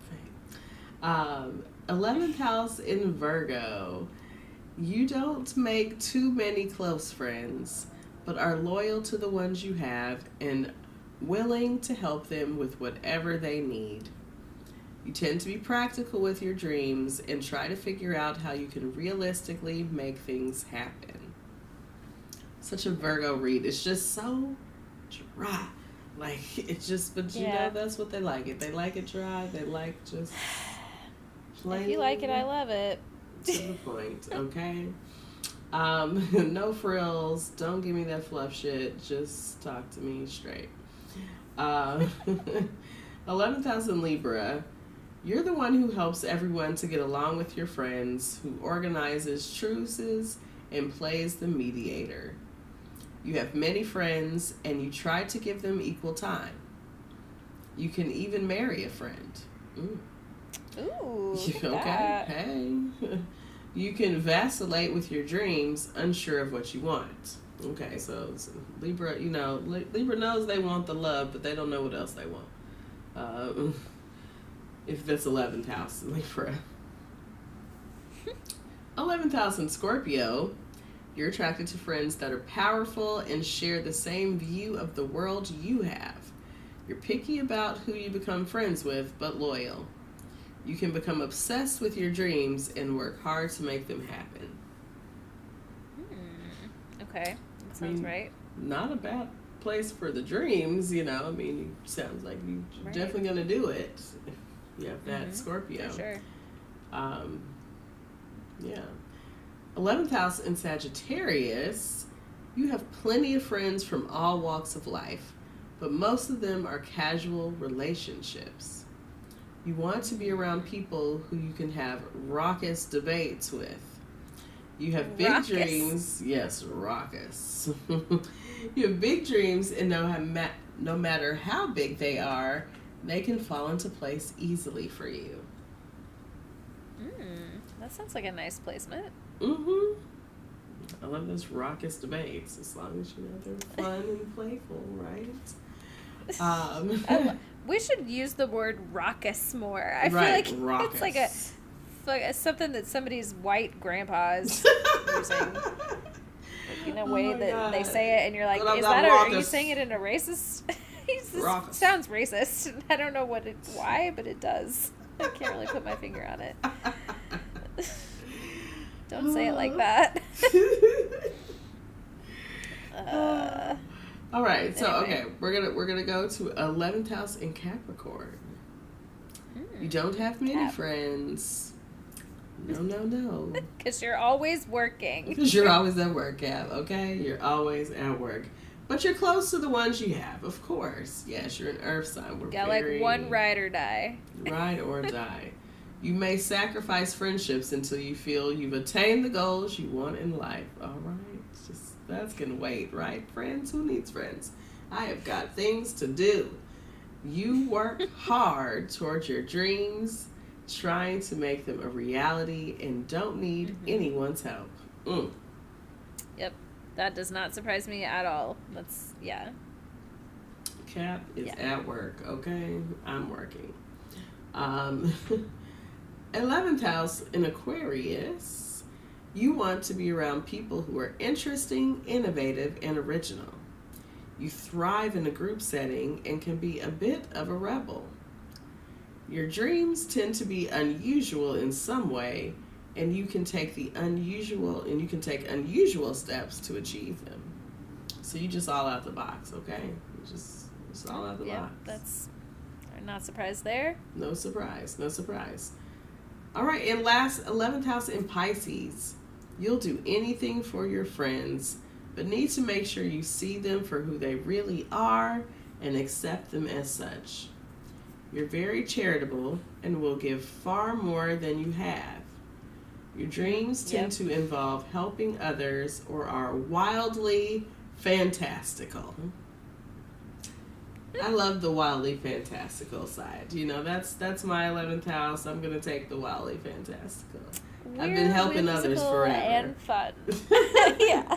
fame. 11th house in Virgo. You don't make too many close friends, but are loyal to the ones you have and willing to help them with whatever they need. You tend to be practical with your dreams and try to figure out how you can realistically make things happen. Such a Virgo read. It's just so dry. Like, it's just, but you know, that's what they like it. They like it dry. They like just plain. If you like it, I love it. To the point, okay? No frills. Don't give me that fluff shit. Just talk to me straight. 11th house in Libra. You're the one who helps everyone to get along with your friends, who organizes truces and plays the mediator. You have many friends, and you try to give them equal time. You can even marry a friend. Ooh, okay. Hey. You can vacillate with your dreams, unsure of what you want. Okay, so Libra, Libra knows they want the love, but they don't know what else they want. If that's 11th house in Libra. 11th house in Scorpio. You're attracted to friends that are powerful and share the same view of the world you have. You're picky about who you become friends with, but loyal. You can become obsessed with your dreams and work hard to make them happen. Okay, that sounds right. Not a bad place for the dreams, it sounds like you're definitely going to do it if you have that Scorpio. For sure. Yeah. 11th house in Sagittarius. You have plenty of friends from all walks of life, but most of them are casual relationships. You want to be around people who you can have raucous debates with. You have big dreams. Yes, raucous. You have big dreams, and no matter how big they are, they can fall into place easily for you. That sounds like a nice placement. I love those raucous debates, as long as they're fun and playful, right? We should use the word raucous more. I feel like raucous. It's like something that somebody's white grandpa is using. Way that they say it, and you're like, are you saying it in a racist? Sounds racist. I don't know why, but it does. I can't really put my finger on it. Don't say it like that. All right, so anyway. okay, we're gonna go to 11th house in Capricorn. You don't have many friends. No. Because you're always working. Because you're always at work, Cap. Okay, you're always at work, but you're close to the ones you have, of course. Yes, you're an Earth sign. We're got very, like one ride or die. Ride or die. You may sacrifice friendships until you feel you've attained the goals you want in life. All right. That's gonna wait, right? Friends? Who needs friends? I have got things to do. You work hard towards your dreams, trying to make them a reality, and don't need anyone's help. Yep. That does not surprise me at all. That's, yeah. Cap is at work, okay? I'm working. 11th house in Aquarius. You want to be around people who are interesting, innovative, and original. You thrive in a group setting and can be a bit of a rebel. Your dreams tend to be unusual in some way, and you can take unusual steps to achieve them. So you just all out the box, okay? You just all out the box. That's, I'm not surprised there. No surprise. All right, and last 11th house in Pisces. You'll do anything for your friends, but need to make sure you see them for who they really are and accept them as such. You're very charitable and will give far more than you have. Your dreams tend to involve helping others or are wildly fantastical. I love the wildly fantastical side. You know, that's my 11th house. I'm going to take the wildly fantastical. I've been helping others forever. And fun. Yeah.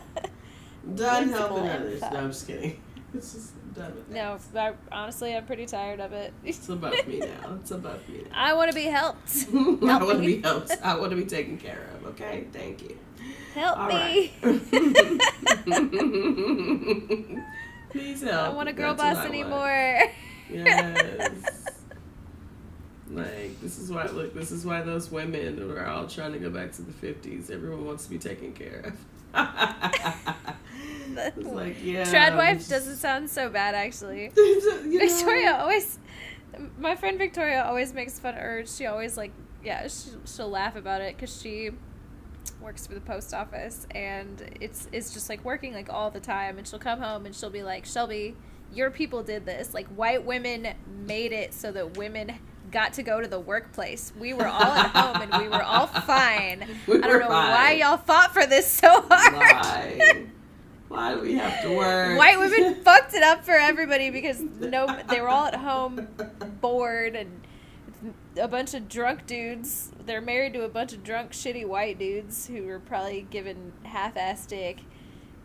Done helping others. No, I'm just kidding. It's just done with that. No, honestly, I'm pretty tired of it. It's above me now. I want to be helped. I want to be helped. I want to be taken care of. Okay? Thank you. Help all me. Right. Please help. I don't want a girl boss anymore. Yes. Like, this is why those women are all trying to go back to the 50s. Everyone wants to be taken care of. It's like, yeah. Trad wife doesn't sound so bad, actually. My friend Victoria always makes fun of her. She always, she'll laugh about it because she works for the post office, and it's just, like, working, like, all the time. And she'll come home and she'll be like, Shelby, your people did this. Like, white women made it so that women got to go to the workplace. We were all at home and we were all fine. I don't know why y'all fought for this so hard. Why do we have to work? White women fucked it up for everybody because they were all at home bored, and a bunch of drunk dudes. They're married to a bunch of drunk, shitty white dudes who were probably given half-ass dick.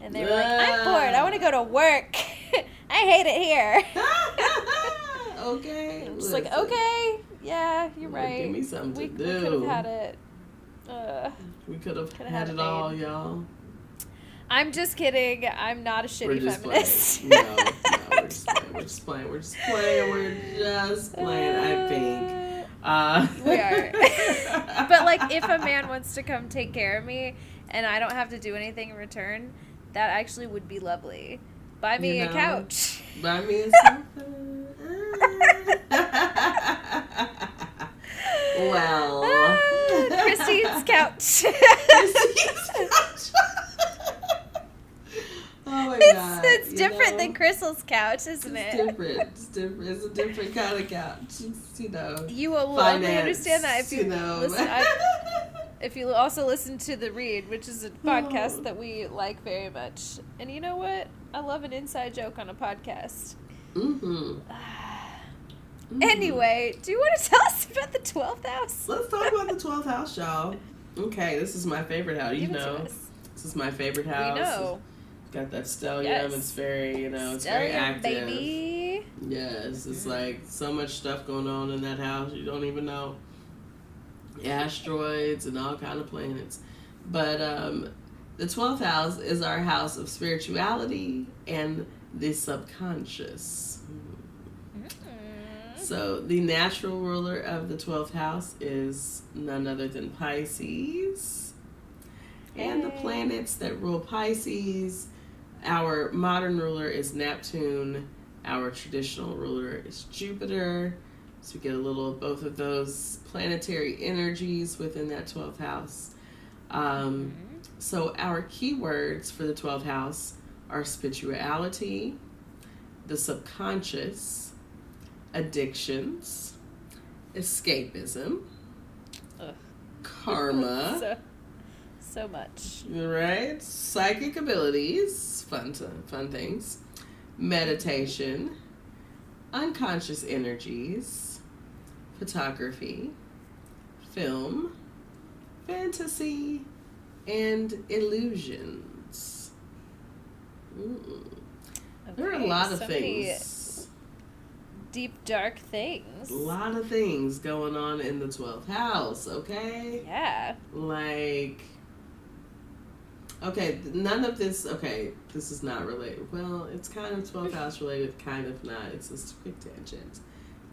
And they were like, I'm bored. I want to go to work. I hate it here. Okay. I'm just like, okay, yeah, you're right. Give me something to do. We could have had it. We could have had it all, y'all. I'm just kidding. I'm not a shitty feminist. No, we're just playing. We're just playing, I think. We are. But, like, if a man wants to come take care of me and I don't have to do anything in return, that actually would be lovely. Buy me a couch. Buy me a sofa. Well. Christine's couch. Oh my God. It's different than Crystal's couch, isn't it? It's different. It's a different kind of couch. It's, you will only understand that if you listen. If you also listen to The Read, which is a podcast that we like very much. And you know what? I love an inside joke on a podcast. Anyway, do you want to tell us about the 12th house? Let's talk about the 12th house, y'all. Okay, this is my favorite house. This is my favorite house. We know. It's got that stellium. Yes. It's very, it's very active. Baby. Yes, it's like so much stuff going on in that house. You don't even know. Asteroids and all kind of planets. But the 12th house is our house of spirituality and the subconscious. So the natural ruler of the 12th house is none other than Pisces. And the planets that rule Pisces, our modern ruler is Neptune. Our traditional ruler is Jupiter. So we get a little of both of those planetary energies within that 12th house. So our keywords for the 12th house are spirituality, the subconscious, addictions, escapism, karma, so much, right? Psychic abilities, fun things, meditation, unconscious energies, photography, film, fantasy, and illusions. There are a lot of things. Deep, dark things. A lot of things going on in the 12th house, okay? Yeah. Like, okay, none of this, okay, this is not related. Well, it's kind of 12th house related, kind of not. It's a quick tangent.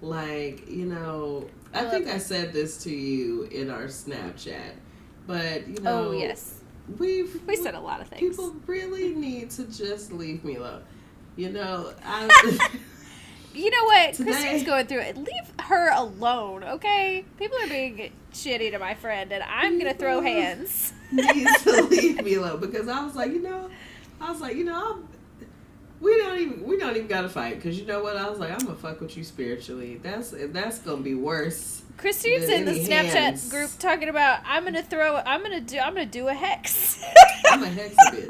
Like, you know, I think I said this to you in our Snapchat, but, you know. Oh, yes. We said a lot of things. People really need to just leave me alone. You know, You know what? Today, Christine's going through it. Leave her alone, okay? People are being shitty to my friend, and I'm going to throw hands. Needs to leave me alone because I was like, we don't even gotta fight because you know what? I was like, I'm gonna fuck with you spiritually. That's gonna be worse. Christine's in the Snapchat group talking about I'm gonna do a hex. I'm a hex bitch.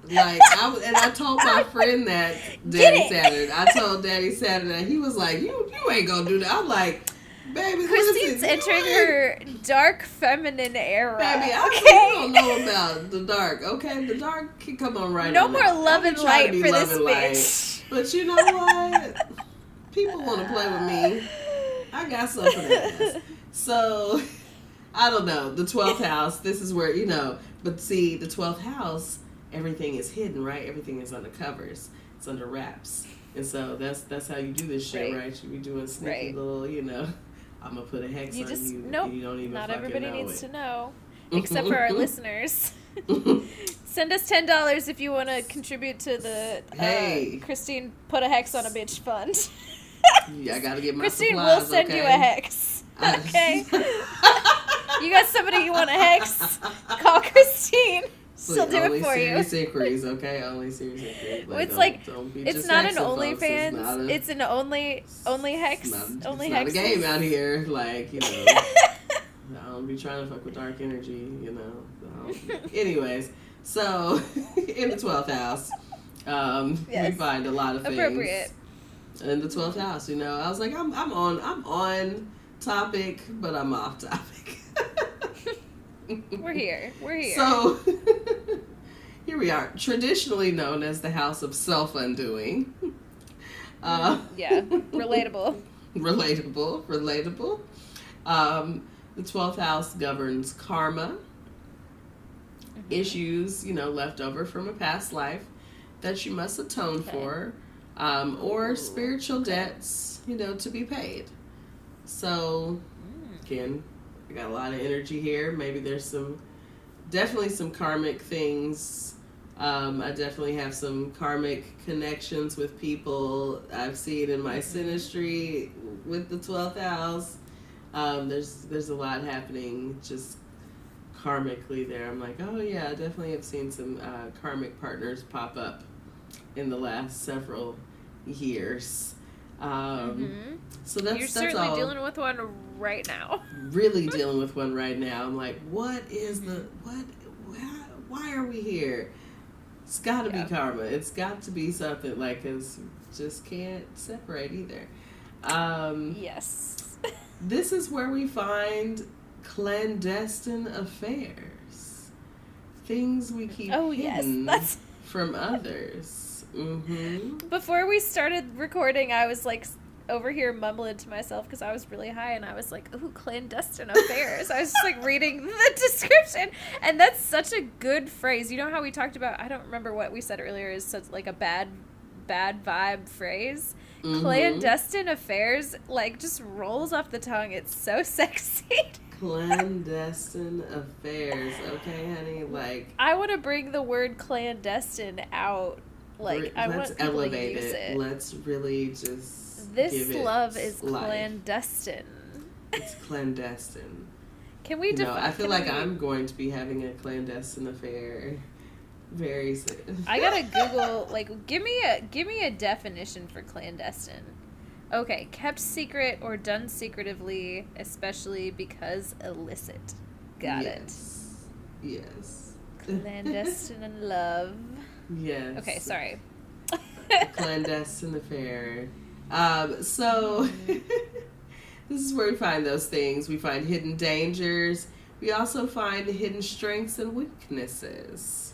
Like I told my friend that Daddy Saturday. I told Daddy Saturday. He was like, you ain't gonna do that. I'm like, baby, Christine's entering her dark feminine era. Baby, you don't know about the dark. Okay, the dark can come on right now. No more love and light for this bitch. But you know what? People want to play with me. I got something else. So, I don't know. The 12th house, this is where, you know, but see, the 12th house, everything is hidden, right? Everything is under covers. It's under wraps. And so that's how you do this shit, right? You be doing sneaky little, you know, I'm going to put a hex on you. Nope. You don't even not fucking everybody know needs it. to know. Except for our listeners. Send us $10 if you want to contribute to the Christine put a hex on a bitch fund. Yeah, I gotta get my Christine supplies, will send you a hex. Okay. You got somebody you want a hex? Call Christine. She'll do it for you. Only serious inquiries, okay? Only serious inquiries. It's not an OnlyFans. It's an only hex. Only hex. It's not a game out here. Like, you know. I don't be trying to fuck with dark energy, you know. Anyways, so in the 12th house, we find a lot of things. Appropriate. In the 12th house, you know, I was like, I'm on topic, but I'm off topic. We're here. So here we are, traditionally known as the house of self-undoing. Yeah, relatable. Relatable. The 12th house governs karma, issues, you know, left over from a past life that you must atone for, or spiritual debts, you know, to be paid. So, again, I got a lot of energy here. Maybe there's definitely some karmic things. I definitely have some karmic connections with people. I've seen in my synastry with the 12th house. There's a lot happening just karmically there. I'm like, oh yeah, I definitely have seen some karmic partners pop up in the last several years. So You're certainly dealing with one right now. Really dealing with one right now. I'm like, why are we here? It's got to be karma. It's got to be something, like, cause just can't separate either. Yes. This is where we find clandestine affairs. Things we keep hidden from others. Before we started recording, I was like over here mumbling to myself because I was really high, and I was like, ooh, clandestine affairs. I was just like reading the description, and that's such a good phrase. You know how we talked about, I don't remember what we said earlier, is such like a bad vibe phrase. Clandestine affairs, like, just rolls off the tongue. It's so sexy. Clandestine affairs. Okay, honey. Like, I want to bring the word clandestine out. Like, I want people elevate to use it. Let's really just this give it love is life. Clandestine. It's clandestine. Can we define? I feel like I'm going to be having a clandestine affair very soon. I gotta Google. Like, give me a definition for clandestine. Okay, kept secret or done secretively, especially because illicit. Got it. Yes. Clandestine love. Yes. Okay, sorry. Clandestine affair. So this is where we find those things. We find hidden dangers. We also find hidden strengths and weaknesses.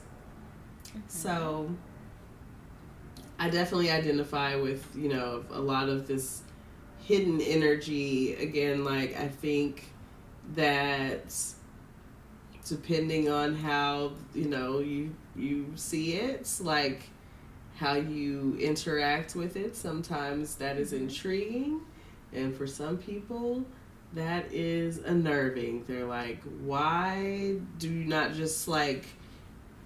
Mm-hmm. So I definitely identify with, a lot of this hidden energy. Again, like, I think that depending on how, you see it, like how you interact with it, sometimes that is intriguing. And for some people, that is unnerving. They're like, why do you not just, like,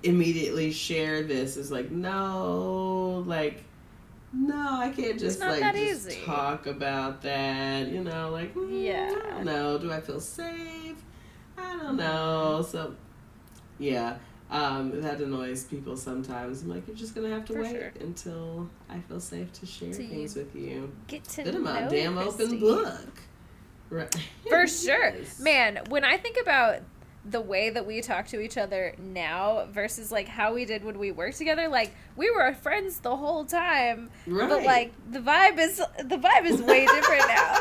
immediately share this? It's like, no, I can't just, like, just easy. Talk about that, like, yeah. I don't know. Do I feel safe? I don't know. So, yeah. That annoys people sometimes. I'm like, you're just going to have to wait until I feel safe to share things with you. Get to Then I'm know a damn Christine. open book. Right. For sure. Yes. Man, when I think about the way that we talk to each other now versus, like, how we did when we worked together, like, we were friends the whole time. Right. But, like, the vibe is way different now.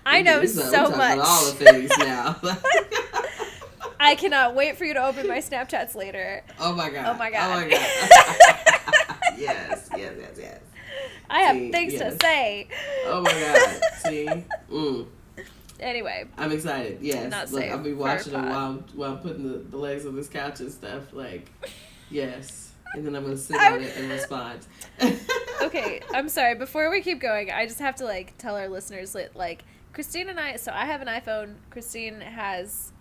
I know so much. About all the things now. I cannot wait for you to open my Snapchats later. Oh my god. Oh my god. Yes. I have things to say. Oh my god. See? Anyway. I'm excited. Yes. Not Look, safe I'll be watching for a them while putting the legs on this couch and stuff. Like, yes. And then I'm going to sit on it and respond. Okay. I'm sorry. Before we keep going, I just have to, like, tell our listeners that, like, Christine and I, so I have an iPhone. Christine has,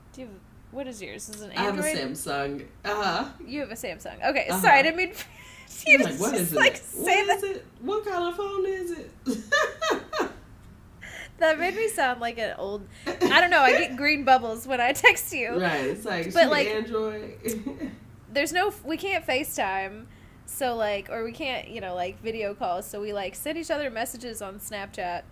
what is yours? Is it an Android? I have a Samsung. Uh-huh. You have a Samsung. Okay, sorry, I didn't mean you to what is just, like, it? say What is it? What kind of phone is it? That made me sound like an old, I don't know, I get green bubbles when I text you. Right, it's like, but, like, Android. we can't FaceTime, so, like, or we can't, like, video calls, so we, like, send each other messages on Snapchat.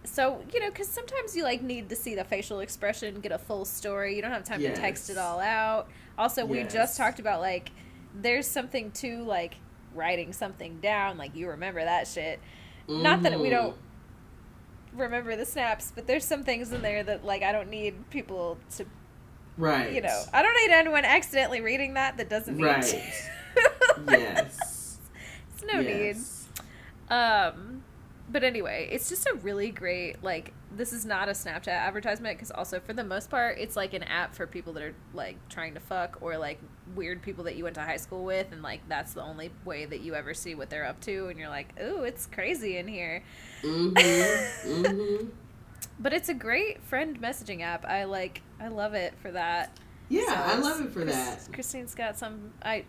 So, because sometimes you, like, need to see the facial expression, get a full story. You don't have time to text it all out. Also, we just talked about, like, there's something to, like, writing something down. Like, you remember that shit. Mm-hmm. Not that we don't remember the snaps, but there's some things in there that, like, I don't need people to, right. I don't need anyone accidentally reading that doesn't need to. Yes. It's no need. But anyway, it's just a really great, like, this is not a Snapchat advertisement, because also, for the most part, it's, like, an app for people that are, like, trying to fuck, or, like, weird people that you went to high school with, and, like, that's the only way that you ever see what they're up to, and you're like, ooh, it's crazy in here. Mm-hmm. But it's a great friend messaging app. I love it for that. Yeah, so I love it for that. Christine's got some. I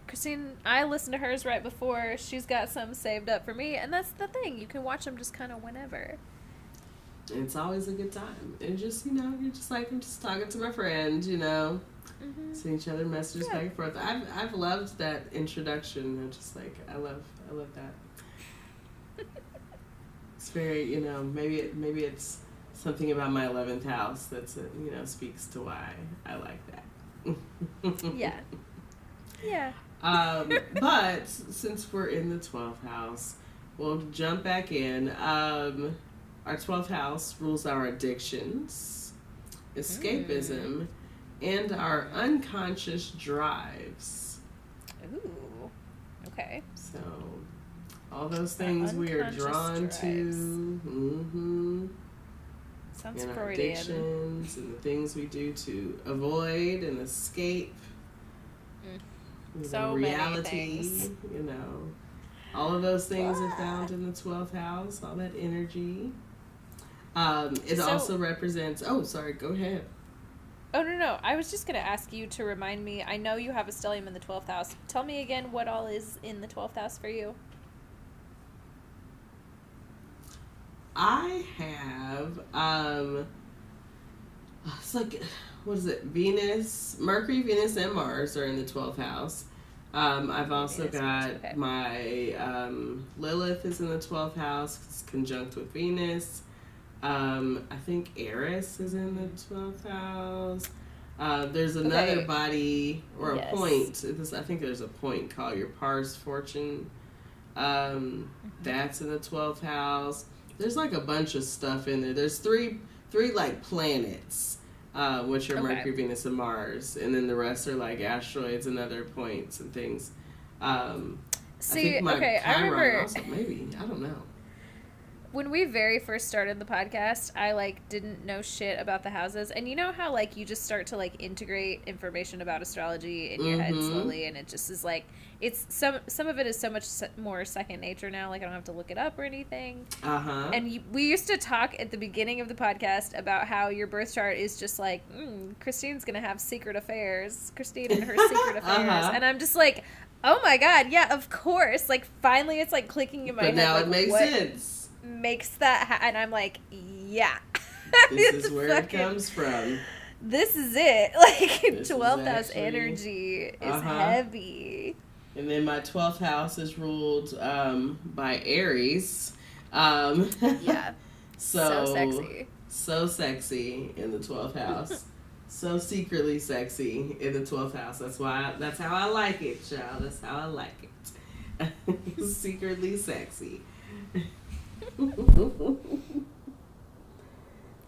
listened to hers right before. She's got some saved up for me, and that's the thing. You can watch them just kind of whenever. It's always a good time. And just, you're just like, I'm just talking to my friend, Mm-hmm. send each other messages back and forth. I've loved that introduction. I'm just like, I love that. It's very, maybe it's something about my 11th house that's, speaks to why I like that. Yeah. But since we're in the 12th house, we'll jump back in. Our 12th house rules our addictions, escapism, and our unconscious drives. Ooh. Okay. So, all those things we are drawn to. Mm-hmm. Sounds and our Freudian. addictions and the things we do to avoid and escape. So reality, many things. All of those things are found in the 12th house, all that energy. It also represents... Oh, sorry, go ahead. Oh, no. I was just going to ask you to remind me. I know you have a stellium in the 12th house. Tell me again what all is in the 12th house for you. I have, it's like, what is it? Venus, Mercury, Venus, and Mars are in the 12th house. I've also got my Lilith is in the 12th house. It's conjunct with Venus. I think Eris is in the 12th house. There's another body or a point. I think there's a point called your Pars Fortune. That's in the 12th house. There's like a bunch of stuff in there. There's three like planets, which are Mercury, Venus, and Mars, and then the rest are like asteroids and other points and things. See, I remember. Also, maybe, I don't know. When we very first started the podcast, I like didn't know shit about the houses, and you know how like you just start to like integrate information about astrology in your head slowly, and it just is like it's some of it is so much more second nature now. Like I don't have to look it up or anything. And we used to talk at the beginning of the podcast about how your birth chart is just like Christine's gonna have secret affairs. Christine and her secret affairs, and I'm just like, oh my god, yeah, of course. Like finally, it's like clicking in my head. But now like, it makes sense. Makes that and I'm like, yeah. This is where it comes from. This is it. Like 12th house energy is heavy. And then my 12th house is ruled by Aries. Yeah. So sexy. So sexy in the 12th house. So secretly sexy in the 12th house. That's how I like it, child. That's how I like it. Secretly sexy.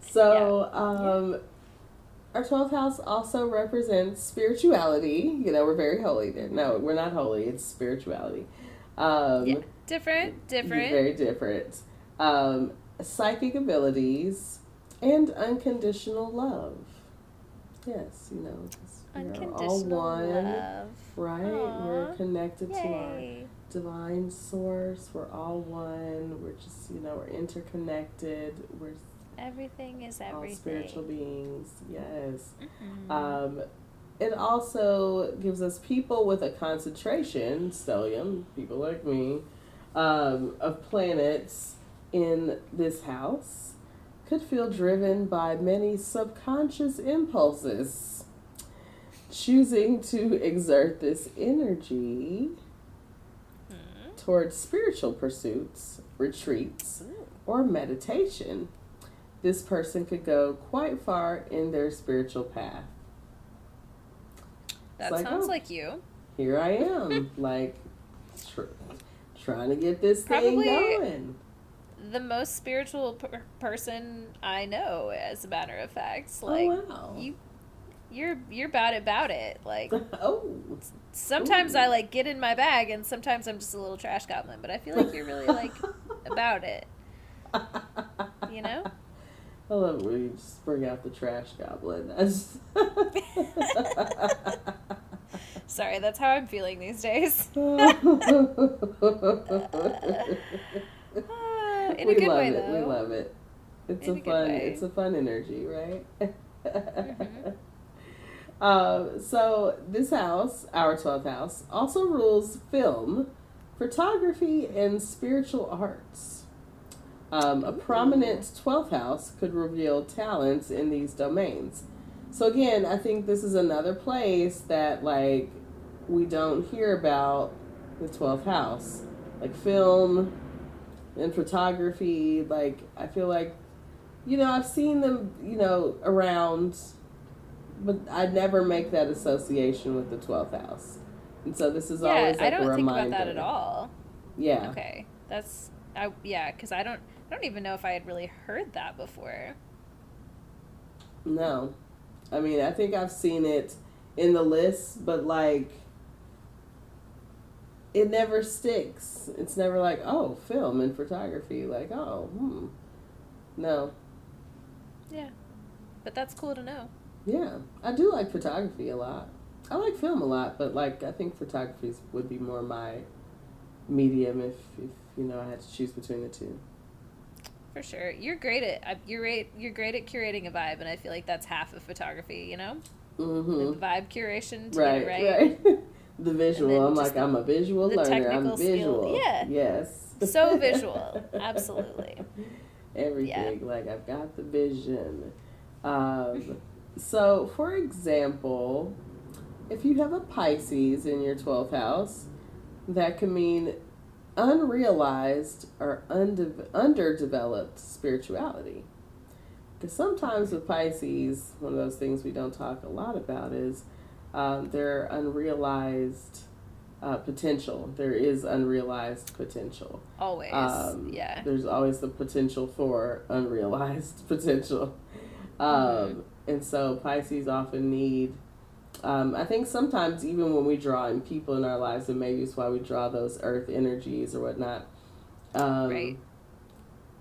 So, our 12th house also represents spirituality. You know, we're very holy there. No, we're not holy. It's spirituality. Different. Very different. Psychic abilities and unconditional love. Yes, you know, we're all one, love. Right? Aww. We're connected to our divine source. We're all one. We're just, you know, we're interconnected. Everything is everything. All spiritual beings. Yes. It also gives us people with a concentration, stellium, people like me, of planets in this house could feel driven by many subconscious impulses, choosing to exert this energy towards spiritual pursuits, retreats, or meditation. This person could go quite far in their spiritual path. That sounds like you. Here I am, like, trying to get this thing going. The most spiritual person I know, as a matter of fact. Like, you're about it. Like, sometimes I like get in my bag, and sometimes I'm just a little trash goblin. But I feel like you're really like about it. You know? I love it when you just bring out the trash goblin. Sorry, that's how I'm feeling these days. In a good way, though. We love it. It's a fun energy, right? So this house, our 12th house, also rules film, photography, and spiritual arts. A prominent 12th house could reveal talents in these domains. So again, I think this is another place that, like, we don't hear about the 12th house. Like film and photography, like, I feel like, you know, I've seen them, you know, around, but I never make that association with the 12th house. And so this is always like a reminder. I don't think about that at all. Yeah. Okay. Because I don't even know if I had really heard that before. No. I mean, I think I've seen it in the list, but like, it never sticks. It's never like, oh, film and photography. Like, no. Yeah. But that's cool to know. Yeah. I do like photography a lot. I like film a lot, but like, I think photography would be more my medium if you know, I had to choose between the two. For sure. You're great at curating a vibe, and I feel like that's half of photography, you know? Mm-hmm. The vibe curation to right, get it right. The visual. I'm a visual learner. I'm visual. Skill. Yeah. Yes. So visual. Absolutely. Everything. Yeah. Like, I've got the vision. So, for example, if you have a Pisces in your 12th house, that can mean unrealized or underdeveloped spirituality. Because sometimes with Pisces, one of those things we don't talk a lot about is their unrealized potential. There is unrealized potential. Always, yeah. There's always the potential for unrealized potential. And so Pisces often need, I think sometimes even when we draw in people in our lives, and maybe it's why we draw those earth energies or whatnot, right.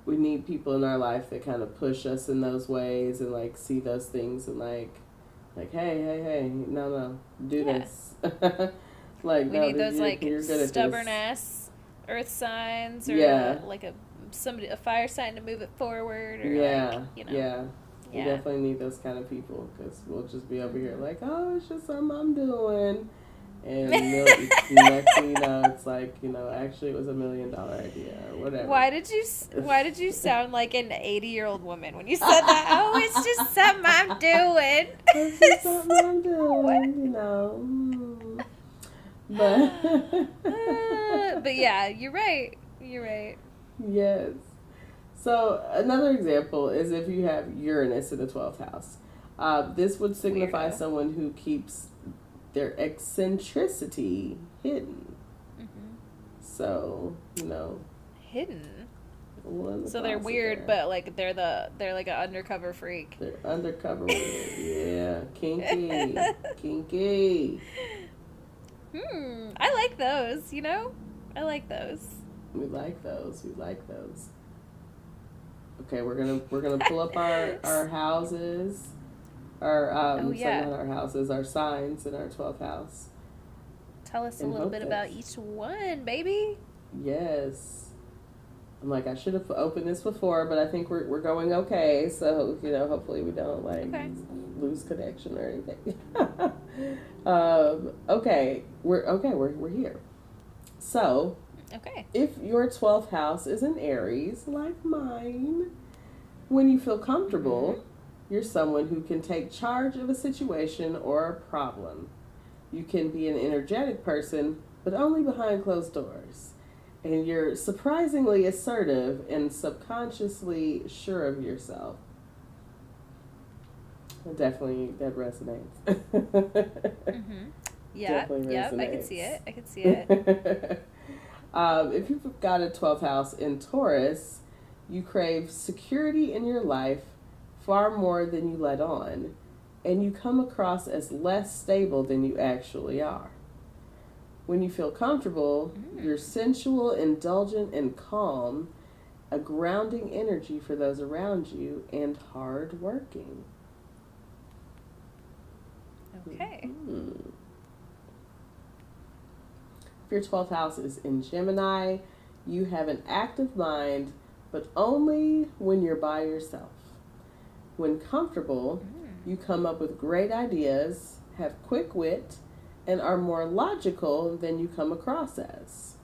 We need people in our life that kind of push us in those ways and like see those things and like hey, no, do this. Like, we need those like stubborn ass earth signs or like a fire sign to move it forward or we definitely need those kind of people because we'll just be over here like, oh, it's just something I'm doing, and next thing you know, it's like, actually it was $1 million idea or whatever. Why did you sound like an 80-year-old woman when you said that? Oh, it's just something I'm doing. It's just something I'm doing, But yeah, you're right. Yes. So another example is if you have Uranus in the 12th house. This would signify someone who keeps their eccentricity hidden. Mm-hmm. So, hidden. So they're weird, but like they're like an undercover freak. They're undercover weird. Yeah, kinky. I like those. I like those. We like those. Okay, we're gonna pull up our houses, our not our houses, our signs in our 12th house. Tell us a little bit about each one, baby. Yes, I'm like, I should have opened this before, but I think we're going okay. So hopefully we don't lose connection or anything. Okay, we're here. So. Okay. If your 12th house is in Aries, like mine, when you feel comfortable, you're someone who can take charge of a situation or a problem. You can be an energetic person, but only behind closed doors. And you're surprisingly assertive and subconsciously sure of yourself. Definitely, that resonates. Yeah, yep, I can see it. If you've got a 12th house in Taurus, you crave security in your life far more than you let on, and you come across as less stable than you actually are. When you feel comfortable, you're sensual, indulgent, and calm, a grounding energy for those around you, and hard-working. Okay. If your 12th house is in Gemini, you have an active mind, but only when you're by yourself. When comfortable, you come up with great ideas, have quick wit, and are more logical than you come across as.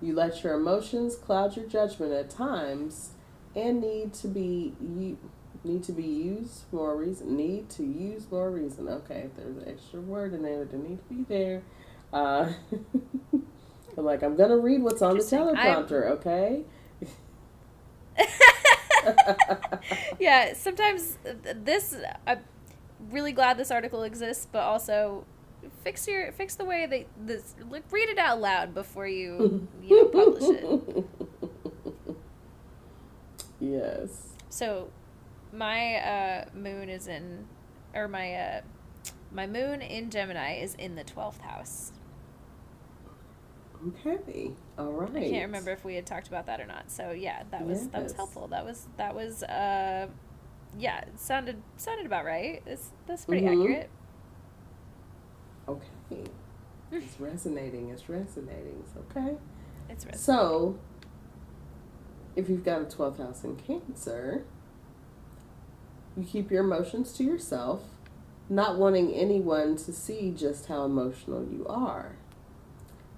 You let your emotions cloud your judgment at times and need to use more reason. Okay, if there's an extra word in there that didn't need to be there. I'm like, I'm going to read what's on the teleprompter, okay? Yeah, sometimes I'm really glad this article exists, but also fix the way read it out loud before you publish it. Yes. So my moon is in, or my moon in Gemini is in the 12th house. Okay. All right. I can't remember if we had talked about that or not. So yeah, that was helpful. That was yeah, it sounded about right. That's pretty accurate. Okay. It's resonating. Okay. It's resonating. So If you've got a 12th house in Cancer, you keep your emotions to yourself, not wanting anyone to see just how emotional you are.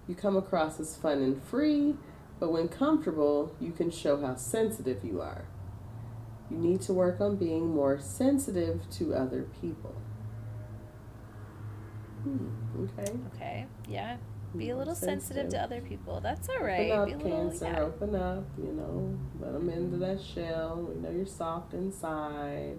You come across as fun and free, but when comfortable, you can show how sensitive you are. You need to work on being more sensitive to other people. Okay. Okay. Yeah. Be a little sensitive to other people. That's all right. Open up, be a little, Cancer. yeah. Open up. You know, let them into that shell. We know you're soft inside.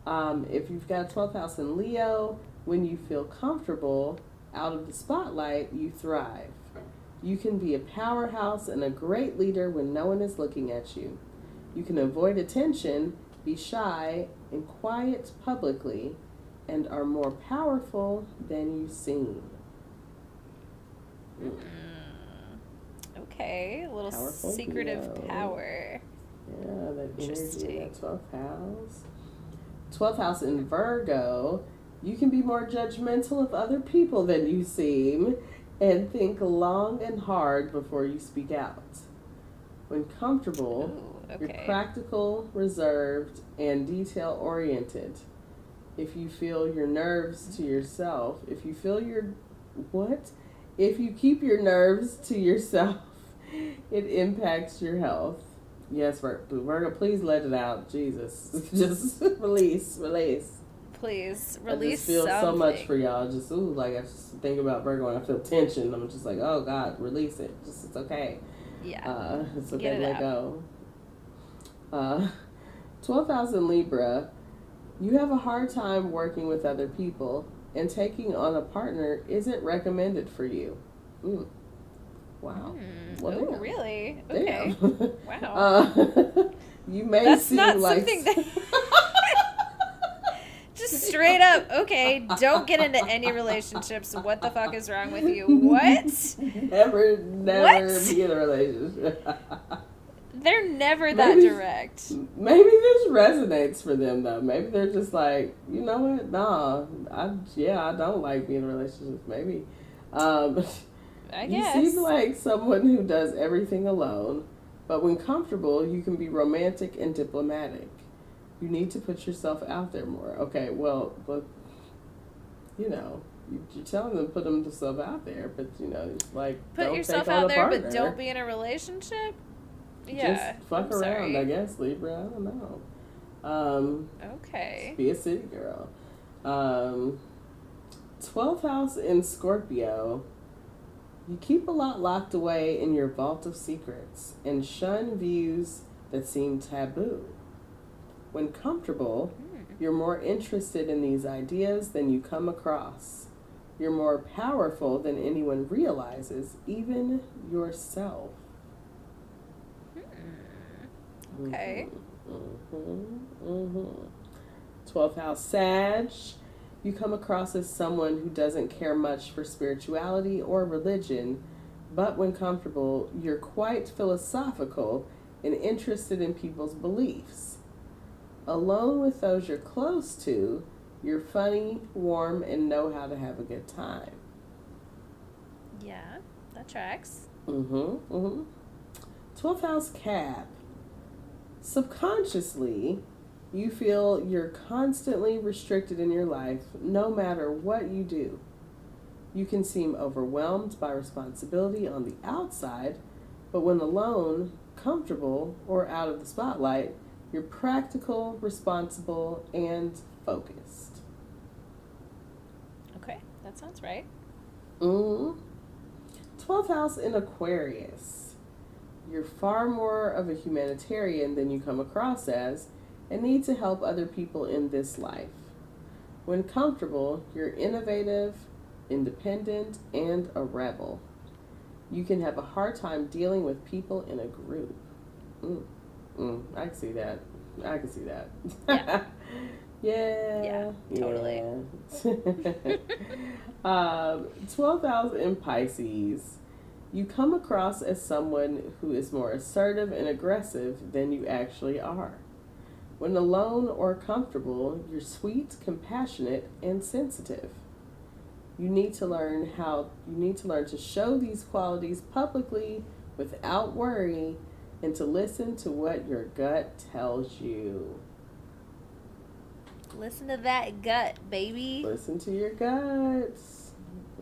If you've got a 12th house in Leo, when you feel comfortable out of the spotlight, you thrive. You can be a powerhouse and a great leader when no one is looking at you. You can avoid attention, be shy, and quiet publicly, and are more powerful than you seem. Okay, a little Powerful secretive Leo. power. Yeah, that energy in Interesting. that 12th house. 12th house in Virgo, you can be more judgmental of other people than you seem and think long and hard before you speak out. When comfortable, Ooh, you're okay. practical, reserved, and detail-oriented. If you feel your nerves to yourself, if you keep your nerves to yourself, it impacts your health. Yes, Virgo, please let it out. Jesus. Just release. Please, I release just feel something. so much for y'all. Just, I just think about Virgo and I feel tension. I'm just like, oh, God, release it. Just, it's okay. Yeah. It's okay Get to it let out. go. 12th house in Libra, you have a hard time working with other people, and taking on a partner isn't recommended for you. Wow. Well, Oh, damn. really? Okay. Damn. Wow. You may That's seem not like something that... Just straight up, okay, don't get into any relationships. What the fuck is wrong with you? What? Never What? be in a relationship. They're never that direct. Maybe this resonates for them, though. Maybe they're just like, you know what? Nah, I don't like being in relationships. Maybe. I guess. You seem like someone who does everything alone, but when comfortable, you can be romantic and diplomatic. You need to put yourself out there more. Okay, well, but, you know, you're telling them to put themselves out there, but, you know, it's like, Put don't yourself take on out a there, partner. but don't be in a relationship? Yeah. Just fuck I'm around, sorry. I guess, Libra. I don't know. Okay. Be a city girl. 12th house in Scorpio. You keep a lot locked away in your vault of secrets and shun views that seem taboo. When comfortable, you're more interested in these ideas than you come across. You're more powerful than anyone realizes, even yourself. Okay. 12th house Sag. You come across as someone who doesn't care much for spirituality or religion, but when comfortable, you're quite philosophical and interested in people's beliefs. Alone with those you're close to, you're funny, warm, and know how to have a good time. Yeah, that tracks. 12th house Cap. Subconsciously, you feel you're constantly restricted in your life no matter what you do. You can seem overwhelmed by responsibility on the outside, but when alone, comfortable, or out of the spotlight, you're practical, responsible, and focused. Okay, that sounds right. 12th house in Aquarius. You're far more of a humanitarian than you come across as, and need to help other people in this life. When comfortable, you're innovative, independent, and a rebel. You can have a hard time dealing with people in a group. I can see that. Yeah. Yeah. Totally. 12th house in Pisces. You come across as someone who is more assertive and aggressive than you actually are. When alone or comfortable, you're sweet, compassionate, and sensitive. You need to learn to show these qualities publicly without worry and to listen to what your gut tells you. Listen to that gut, baby. Listen to your guts.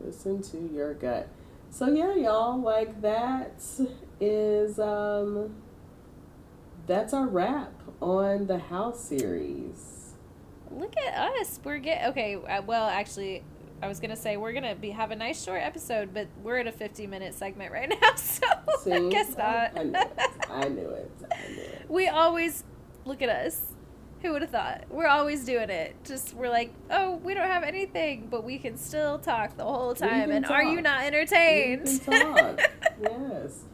Listen to your gut. So yeah, y'all, like that is that's our wrap on the house series. Look at us. We're well, actually, I was gonna say we're gonna have a nice short episode, but we're at a 50-minute segment right now, so See, I guess not. I knew it. We always look at us. Who would have thought? We're always doing it. Just we're like, oh, we don't have anything, but we can still talk the whole time. And talk. Are you not entertained? We can talk. Yes.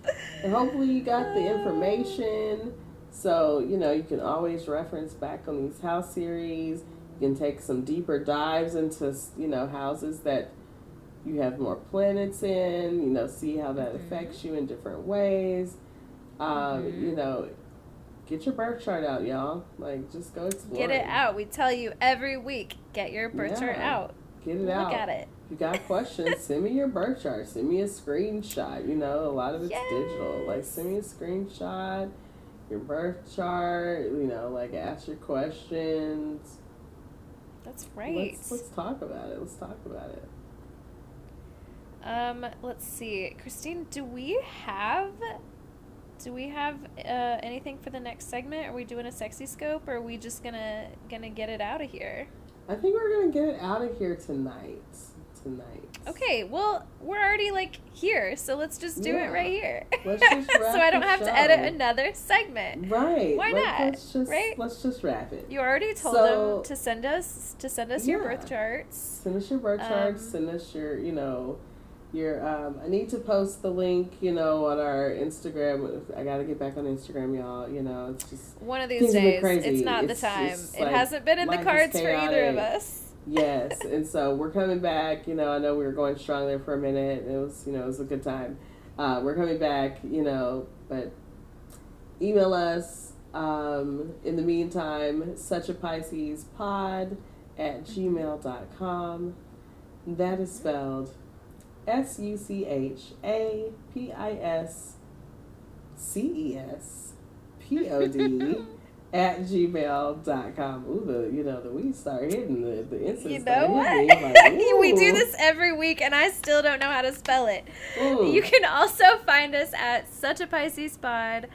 And hopefully you got the information. So, you can always reference back on these house series. You can take some deeper dives into, houses that you have more planets in, see how that affects you in different ways. Get your birth chart out, y'all. Like, just go explore. Get it out. We tell you every week, get your birth chart out. Get it out. Look at it. If you got questions, send me your birth chart. Send me a screenshot. A lot of it's digital. Like, send me a screenshot, your birth chart, ask your questions. That's right. Let's talk about it. Let's see. Christine, do we have anything for the next segment? Are we doing a sexy scope, or are we just gonna get it out of here? I think we're gonna get it out of here tonight. Okay, well, we're already here, so let's just do it right here. Let's just wrap so I don't have to edit another segment. Right. Why not? Let's just wrap it. You already told them to send us your birth charts. Send us your birth charts. Send us your I need to post the link, on our Instagram. I got to get back on Instagram, y'all. It's just one of these days. Crazy. It's not the time. It hasn't been in the cards for either of us. Yes, and so we're coming back. I know we were going strong there for a minute. It was, it was a good time. We're coming back, but email us. In the meantime, suchapiscespod@gmail.com. That is spelled SUCHAPISCESPOD @gmail.com. Ooh, the we start hitting the instance. You know what? We do this every week, and I still don't know how to spell it. Ooh. You can also find us at Such a Pisces Pod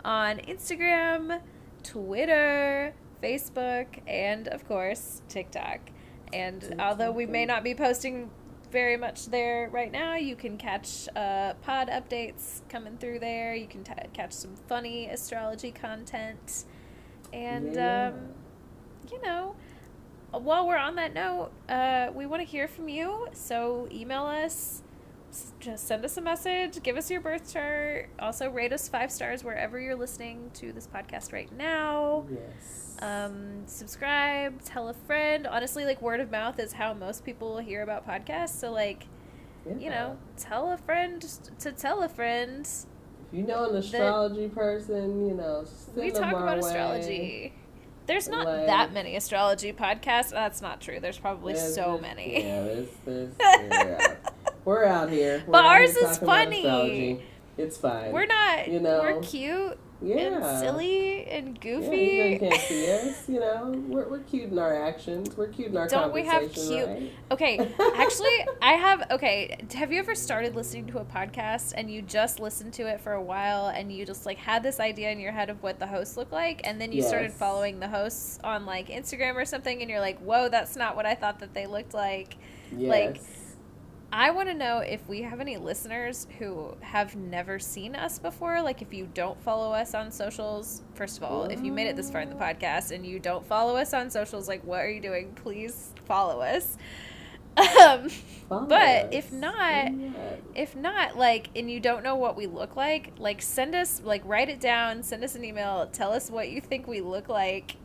on Instagram, Twitter, Facebook, and of course TikTok. And although we may not be posting very much there right now, you can catch pod updates coming through there. You can catch some funny astrology content. And, while we're on that note, we want to hear from you. So email us, just send us a message, give us your birth chart. Also rate us 5 stars wherever you're listening to this podcast right now. Yes. Subscribe, tell a friend. Honestly, word of mouth is how most people will hear about podcasts. So tell a friend to tell a friend. If you know an astrology person, send we talk about astrology. There's not that many astrology podcasts. That's not true. There's probably so many. Yeah, we're out here. But ours is funny. It's fine. We're not. We're cute. And silly and goofy. You can't see us, We're cute in our actions. We're cute in our Don't we have cute? Right? Okay, actually, have you ever started listening to a podcast and you just listened to it for a while and you just had this idea in your head of what the hosts look like, and then you started following the hosts on Instagram or something, and you're like, whoa, that's not what I thought that they looked like. Yes. I want to know if we have any listeners who have never seen us before. If you don't follow us on socials, first of all, if you made it this far in the podcast and you don't follow us on socials, what are you doing? Please follow us. But if not, and you don't know what we look like, send us, write it down, send us an email, tell us what you think we look like.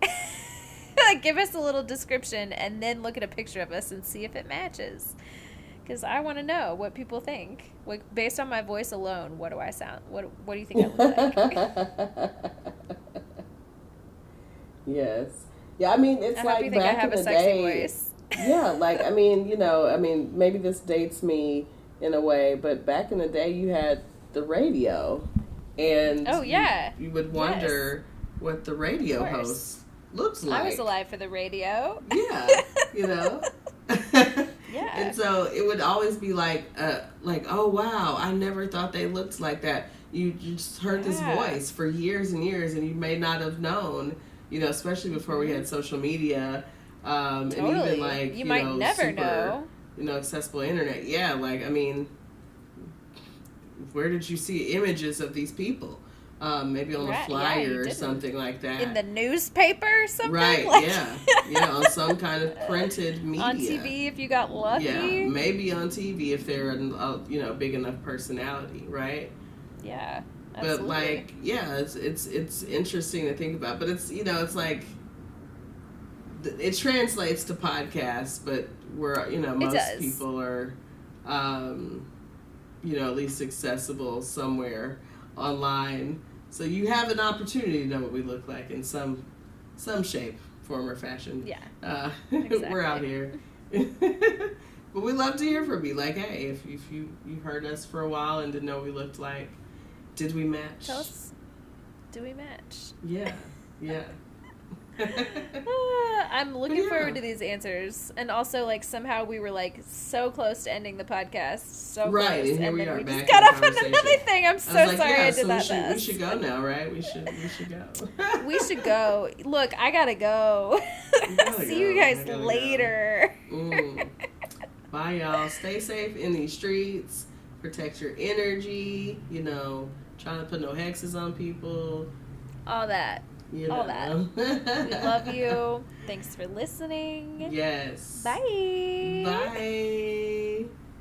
Give us a little description and then look at a picture of us and see if it matches. Because I want to know what people think. Based on my voice alone, what do I sound? What do you think I look like? Yes. Yeah, I mean, it's back in the day. I have a sexy voice. Yeah, maybe this dates me in a way, but back in the day, you had the radio, and oh yeah, you would wonder what the radio host looks like. I was alive for the radio. Yeah, you know. Yeah. And so it would always be like, oh wow, I never thought they looked like that. You just heard this voice for years and years, and you may not have known, you know, especially before we had social media, and even like you might never know, you know, accessible internet. Yeah, like I mean, where did you see images of these people? Maybe on a flyer or something like that. In the newspaper or something? Right, like, yeah, on some kind of printed media. On TV if you got lucky. Yeah, maybe on TV if they're a you know, big enough personality, right? Yeah, absolutely. But like, yeah, it's interesting to think about. But it's, you know, it's like, it translates to podcasts, but we're, you know, most people are, you know, at least accessible somewhere online. So you have an opportunity to know what we look like in some shape, form, or fashion. Yeah. Exactly. We're out here. But we love to hear from you. Like, hey, if you heard us for a while and didn't know what we looked like, did we match? Tell us, do we match? Yeah. I'm looking forward to these answers, and also like somehow we were like so close to ending the podcast, so right, close, and here and we then are we back just got off on conversation. another thing. I'm so like, sorry I did so that we fast. We should go now, right? We should go. We should go. Look, I gotta go. See you guys later. Bye, y'all. Stay safe in these streets. Protect your energy. You know, trying to put no hexes on people. All that. You know. All that. We love you. Thanks for listening. Yes. Bye. Bye.